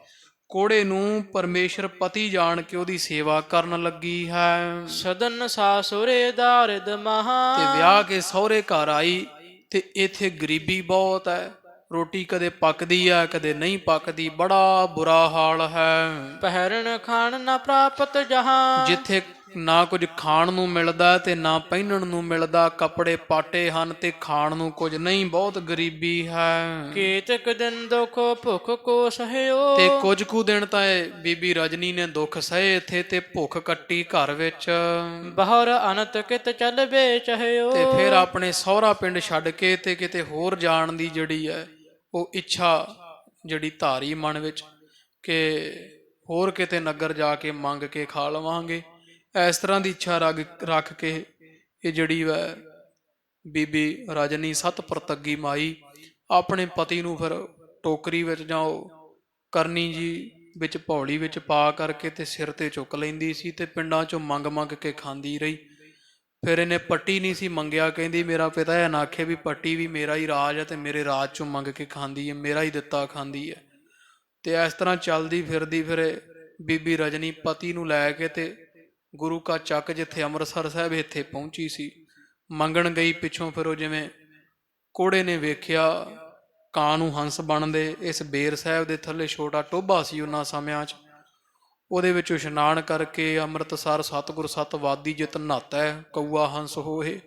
ਕੋੜੇ ਨੂੰ ਪਰਮੇਸ਼ਰ ਪਤੀ ਜਾਣ ਕੇ ਉਹਦੀ ਸੇਵਾ ਕਰਨ ਲੱਗੀ ਹੈ। ਸਦਨ ਸਾਸੁਰੇ ਦਾਰਿਦ ਮਹਾ। ਤੇ ਵਿਆਹ ਕੇ ਸਹੁਰੇ ਘਰ ਆਈ ਤੇ ਇੱਥੇ ਗਰੀਬੀ ਬਹੁਤ ਹੈ, ਰੋਟੀ ਕਦੇ ਪੱਕਦੀ ਹੈ ਕਦੇ ਨਹੀਂ ਪੱਕਦੀ, ਬੜਾ ਬੁਰਾ ਹਾਲ ਹੈ। ਪਹਿਰਨ ਖਾਣ ਨਾ ਪ੍ਰਾਪਤ ਜਹਾਂ, ਜਿੱਥੇ ਨਾ ਕੁਝ ਖਾਣ ਨੂੰ ਮਿਲਦਾ ਤੇ ਨਾ ਪਹਿਨਣ ਨੂੰ ਮਿਲਦਾ, ਕੱਪੜੇ ਪਾਟੇ ਹਨ ਤੇ ਖਾਣ ਨੂੰ ਕੁਝ ਨਹੀਂ, ਬਹੁਤ ਗਰੀਬੀ ਹੈ। ਕੇਤਕ ਦਿਨ ਦੁਖ ਭੁਖ ਕੋ ਸਹਿਓ, ਤੇ ਕੁਝ ਕੁ ਦਿਨ ਤਾਂ ਇਹ ਬੀਬੀ ਰਜਨੀ ਨੇ ਦੁੱਖ ਸਹੇ ਇੱਥੇ ਤੇ ਭੁੱਖ ਕੱਟੀ ਘਰ ਵਿੱਚ। ਬਾਹਰ ਅਨਤ ਕਿਤ ਚਲਵੇ ਚਹਿਓ, ਤੇ ਫਿਰ ਆਪਣੇ ਸਹੁਰਾ ਪਿੰਡ ਛੱਡ ਕੇ ਤੇ ਕਿਤੇ ਹੋਰ ਜਾਣ ਦੀ ਜਿਹੜੀ ਹੈ ਉਹ ਇੱਛਾ ਜਿਹੜੀ ਧਾਰੀ ਮਨ ਵਿੱਚ ਕਿ ਹੋਰ ਕਿਤੇ ਨਗਰ ਜਾ ਕੇ ਮੰਗ ਕੇ ਖਾ ਲਵਾਂਗੇ। ਇਸ ਤਰ੍ਹਾਂ ਦੀ ਇੱਛਾ ਰੱਖ ਕੇ ਇਹ ਜਿਹੜੀ ਵੈ ਬੀਬੀ ਰਜਨੀ ਸੱਤ ਪ੍ਰਤੱਗੀ ਮਾਈ ਆਪਣੇ ਪਤੀ ਨੂੰ ਫਿਰ ਟੋਕਰੀ ਵਿੱਚ ਜਾਂ ਉਹ ਕਰਨੀ ਜੀ ਵਿੱਚ ਪੌੜੀ ਵਿੱਚ ਪਾ ਕਰਕੇ ਤੇ ਸਿਰ ਤੇ ਚੁੱਕ ਲੈਂਦੀ ਸੀ ਤੇ ਪਿੰਡਾਂ ਚੋਂ ਮੰਗ ਮੰਗ ਕੇ ਖਾਂਦੀ ਰਹੀ। ਫਿਰ ਇਹਨੇ ਪੱਟੀ ਨਹੀਂ ਸੀ ਮੰਗਿਆ, ਕਹਿੰਦੀ ਮੇਰਾ ਪਿਤਾ ਇਹ ਨਾ ਆਖੇ ਵੀ ਪੱਟੀ ਵੀ ਮੇਰਾ ਹੀ ਰਾਜ ਹੈ ਤੇ ਮੇਰੇ ਰਾਜ ਚੋਂ ਮੰਗ ਕੇ ਖਾਂਦੀ ਹੈ, ਮੇਰਾ ਹੀ ਦਿੱਤਾ ਖਾਂਦੀ ਹੈ। ਤੇ ਇਸ ਤਰ੍ਹਾਂ ਚੱਲਦੀ ਫਿਰਦੀ ਫਿਰ ਬੀਬੀ ਰਜਨੀ ਪਤੀ ਨੂੰ ਲੈ ਕੇ ਤੇ ਗੁਰੂ ਕਾ ਚੱਕ ਜਿੱਥੇ ਅੰਮ੍ਰਿਤਸਰ ਸਾਹਿਬ ਇੱਥੇ ਪਹੁੰਚੀ ਸੀ, ਮੰਗਣ ਗਈ। ਪਿੱਛੋਂ ਫਿਰ ਉਹ ਜਿਵੇਂ ਕੋੜੇ ਨੇ ਵੇਖਿਆ ਕਾਂ ਨੂੰ ਹੰਸ ਬਣਦੇ, ਇਸ ਬੇਰ ਸਾਹਿਬ ਦੇ ਥੱਲੇ ਛੋਟਾ ਟੋਭਾ ਸੀ ਉਹਨਾਂ ਸਮਿਆਂ 'ਚ, ਉਹਦੇ ਵਿੱਚ ਇਸ਼ਨਾਨ ਕਰਕੇ ਅੰਮ੍ਰਿਤਸਰ ਸਤਿਗੁਰ ਸਤਵਾਦੀ ਜਿਤ ਨਹਾਤਾ ਹੈ, ਕਊਆ ਹੰਸ ਹੋਏ,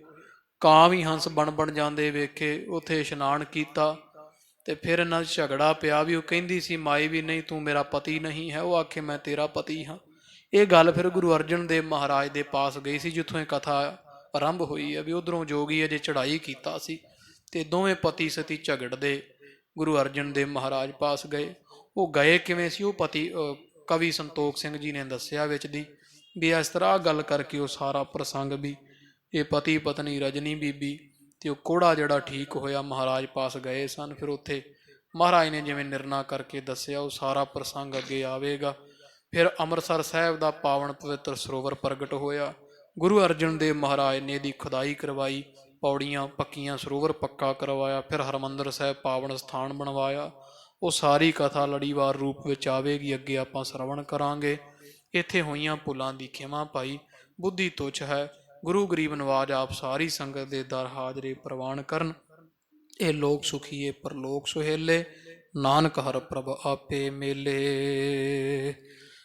ਕਾਂ ਵੀ ਹੰਸ ਬਣ ਜਾਂਦੇ ਵੇਖੇ, ਉੱਥੇ ਇਸ਼ਨਾਨ ਕੀਤਾ। ਤੇ ਫਿਰ ਇਹਨਾਂ 'ਚ ਝਗੜਾ ਪਿਆ ਵੀ ਉਹ ਕਹਿੰਦੀ ਸੀ ਮਾਈ ਵੀ ਨਹੀਂ ਤੂੰ ਮੇਰਾ ਪਤੀ ਨਹੀਂ ਹੈ, ਉਹ ਆਖੇ ਮੈਂ ਤੇਰਾ ਪਤੀ ਹਾਂ। ਇਹ ਗੱਲ ਫਿਰ ਗੁਰੂ ਅਰਜਨ ਦੇਵ ਮਹਾਰਾਜ ਦੇ ਪਾਸ ਗਈ ਸੀ, ਜਿੱਥੋਂ ਇਹ ਕਥਾ ਆਰੰਭ ਹੋਈ ਹੈ ਵੀ ਉਧਰੋਂ ਜੋਗੀ ਅਜੇ ਚੜ੍ਹਾਈ ਕੀਤਾ ਸੀ ਤੇ ਦੋਵੇਂ ਪਤੀ ਸਤੀ ਝਗੜਦੇ ਗੁਰੂ ਅਰਜਨ ਦੇਵ ਮਹਾਰਾਜ ਪਾਸ ਗਏ। ਉਹ ਗਏ ਕਿਵੇਂ ਸੀ ਉਹ ਕਵੀ ਸੰਤੋਖ ਸਿੰਘ ਜੀ ਨੇ ਦੱਸਿਆ ਵਿੱਚ ਦੀ ਵੀ ਇਸ ਤਰ੍ਹਾਂ ਗੱਲ ਕਰਕੇ ਉਹ ਸਾਰਾ ਪ੍ਰਸੰਗ ਵੀ ਇਹ ਪਤੀ ਪਤਨੀ ਰਜਨੀ ਬੀਬੀ ਤੇ ਉਹ ਕੋੜਾ ਜਿਹੜਾ ਠੀਕ ਹੋਇਆ ਮਹਾਰਾਜ ਪਾਸ ਗਏ ਸਨ। ਫਿਰ ਉੱਥੇ ਮਹਾਰਾਜ ਨੇ ਜਿਵੇਂ ਨਿਰਣਾ ਕਰਕੇ ਦੱਸਿਆ ਉਹ ਸਾਰਾ ਪ੍ਰਸੰਗ ਅੱਗੇ ਆਵੇਗਾ। ਫਿਰ ਅੰਮ੍ਰਿਤਸਰ ਸਾਹਿਬ ਦਾ ਪਾਵਨ ਪਵਿੱਤਰ ਸਰੋਵਰ ਪ੍ਰਗਟ ਹੋਇਆ, ਗੁਰੂ ਅਰਜਨ ਦੇਵ ਮਹਾਰਾਜ ਨੇ ਇਹਦੀ ਖੁਦਾਈ ਕਰਵਾਈ, ਪੌੜੀਆਂ ਪੱਕੀਆਂ, ਸਰੋਵਰ ਪੱਕਾ ਕਰਵਾਇਆ, ਫਿਰ ਹਰਿਮੰਦਰ ਸਾਹਿਬ ਪਾਵਨ ਸਥਾਨ ਬਣਵਾਇਆ। ਉਹ ਸਾਰੀ ਕਥਾ ਲੜੀਵਾਰ ਰੂਪ ਵਿੱਚ ਆਵੇਗੀ, ਅੱਗੇ ਆਪਾਂ ਸਰਵਣ ਕਰਾਂਗੇ। ਇੱਥੇ ਹੋਈਆਂ ਭੁੱਲਾਂ ਦੀ ਖਿਮਾ ਪਾਈ, ਬੁੱਧੀ ਤੁੱਛ ਹੈ। ਗੁਰੂ ਗਰੀਬ ਨਵਾਜ ਆਪ ਸਾਰੀ ਸੰਗਤ ਦੇ ਦਰ ਹਾਜ਼ਰੇ ਪ੍ਰਵਾਨ ਕਰਨ। ਇਹ ਲੋਕ ਸੁਖੀਏ ਪਰਲੋਕ ਸੁਹੇਲੇ, ਨਾਨਕ ਹਰ ਪ੍ਰਭ ਆਪੇ ਮੇਲੇ।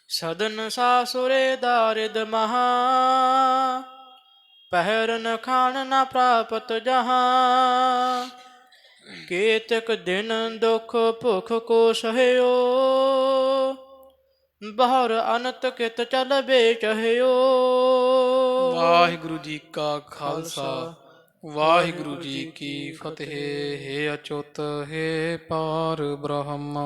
ਸਦਨ ਸਾਸੁਰੇ ਦਾਰਿਦ ਮਹਾ, ਪਹਿਰਨ ਖਾਣ ਨਾ ਪ੍ਰਾਪਤ ਜਹਾਂ, ਕੇਤਕ ਦਿਨ ਦੁਖ ਭੁਖ ਕੋ ਸਹਿਓ, ਬਾਹਰ ਅਨਤ ਕਿਤ ਚਲਵੇ ਚਹਿਓ। ਵਾਹਿਗੁਰੂ ਜੀ ਕਾ ਖਾਲਸਾ ਵਾਹਿਗੁਰੂ ਜੀ ਕੀ ਫਤਿਹ। ਹੈ ਅਚੁੱਤ ਹੈ ਪਾਰ ਬ੍ਰਹਮ,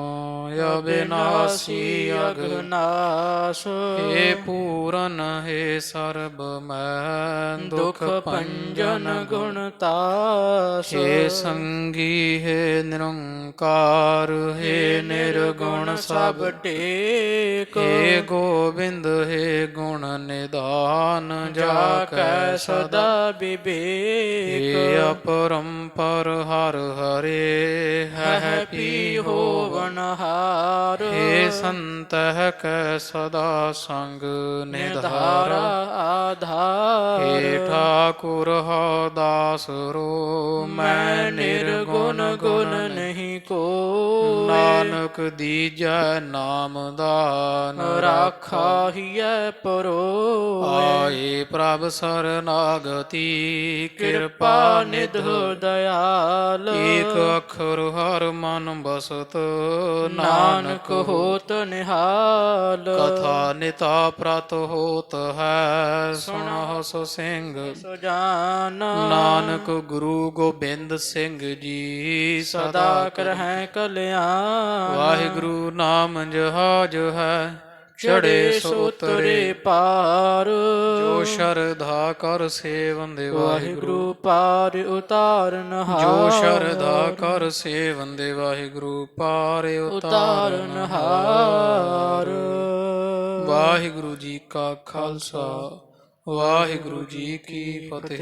ਅਬਿਨਾਸੀ ਅਗਨਾਸ, ਹੈ ਪੂਰਨ ਹੈ ਸਰਬ ਮੈਂ ਦੁਖ ਭੰਜਨ ਗੁਣ ਤਾਸ, ਹੈ ਸੰਗੀ ਹੈ ਨਿਰੰਕਾਰ, ਹੈ ਨਿਰਗੁਣ ਸਭ ਟੇਕ, ਹੈ ਗੋਬਿੰਦ ਹੈ ਗੁਣ ਨਿਧਾਨ, ਜਾ ਕੈ ਸਦਾ ਵਿਵੇਕ। ਏ ਅਪਰੰਪਰ ਹਰ ਹਰੇ, ਹੈ ਪੀ ਹੋਵਨ ਹਾਰ, ਏ ਸੰਤਹਿ ਕੈ ਸਦਾ ਸੰਗ ਨਿਧਾਰਾ ਆਧਾਰ। ਏ ਠਾਕੁਰ ਹਉ ਦਾਸ रो, ਮੈਂ ਨਿਰਗੁਣ ਗੁਣ ਨਹੀਂ ਕੋਈ, ਨਾਨਕ ਦੀਜੈ ਨਾਮ ਦਾਨ, ਰਾਖਾ ਹੀਐ ਪਰੋਇ। ਆਏ ਪ੍ਰਭ ਸਰਨਾਗਤੀ, ਕਿਰਪਾ ਨਿਧ ਦਇਆਲ, ਏਕ ਅੱਖਰ ਹਰ ਮਨ ਬਸਤ, ਨਾਨਕ ਹੋਤ ਨਿਹਾਲ। ਕਥਾ ਨਿਤਾ ਪ੍ਰਤ ਹੋਤ ਹੈ, ਸੁਣਹੁ ਸੋ ਸਿੰਘ ਸੁਜਾਨ। ਨਾਨਕ ਗੁਰੂ ਗੋਬਿੰਦ ਸਿੰਘ ਜੀ ਸਦਾ ਕਰਹਿ ਕਲਿਆਣ। ਵਾਹਿਗੁਰੂ ਨਾਮ ਜਹਾਜ ਹੈ, ਚੜੇ ਸੋ ਉਤਰੇ ਪਾਰ, ਜੋ ਸ਼ਰਧਾ ਕਰ ਸੇਵੰਦੇ ਵਾਹਿਗੁਰੂ ਪਾਰ ਉਤਾਰਨ ਹਾਰ। ਜੋ ਸ਼ਰਧਾ ਕਰ ਸੇਵੰਦੇ ਵਾਹਿਗੁਰੂ ਪਾਰ ਉਤਾਰਨ ਹਾਰ। ਵਾਹਿਗੁਰੂ ਜੀ ਕਾ ਖਾਲਸਾ ਵਾਹਿਗੁਰੂ ਜੀ ਕੀ ਫਤਿਹ।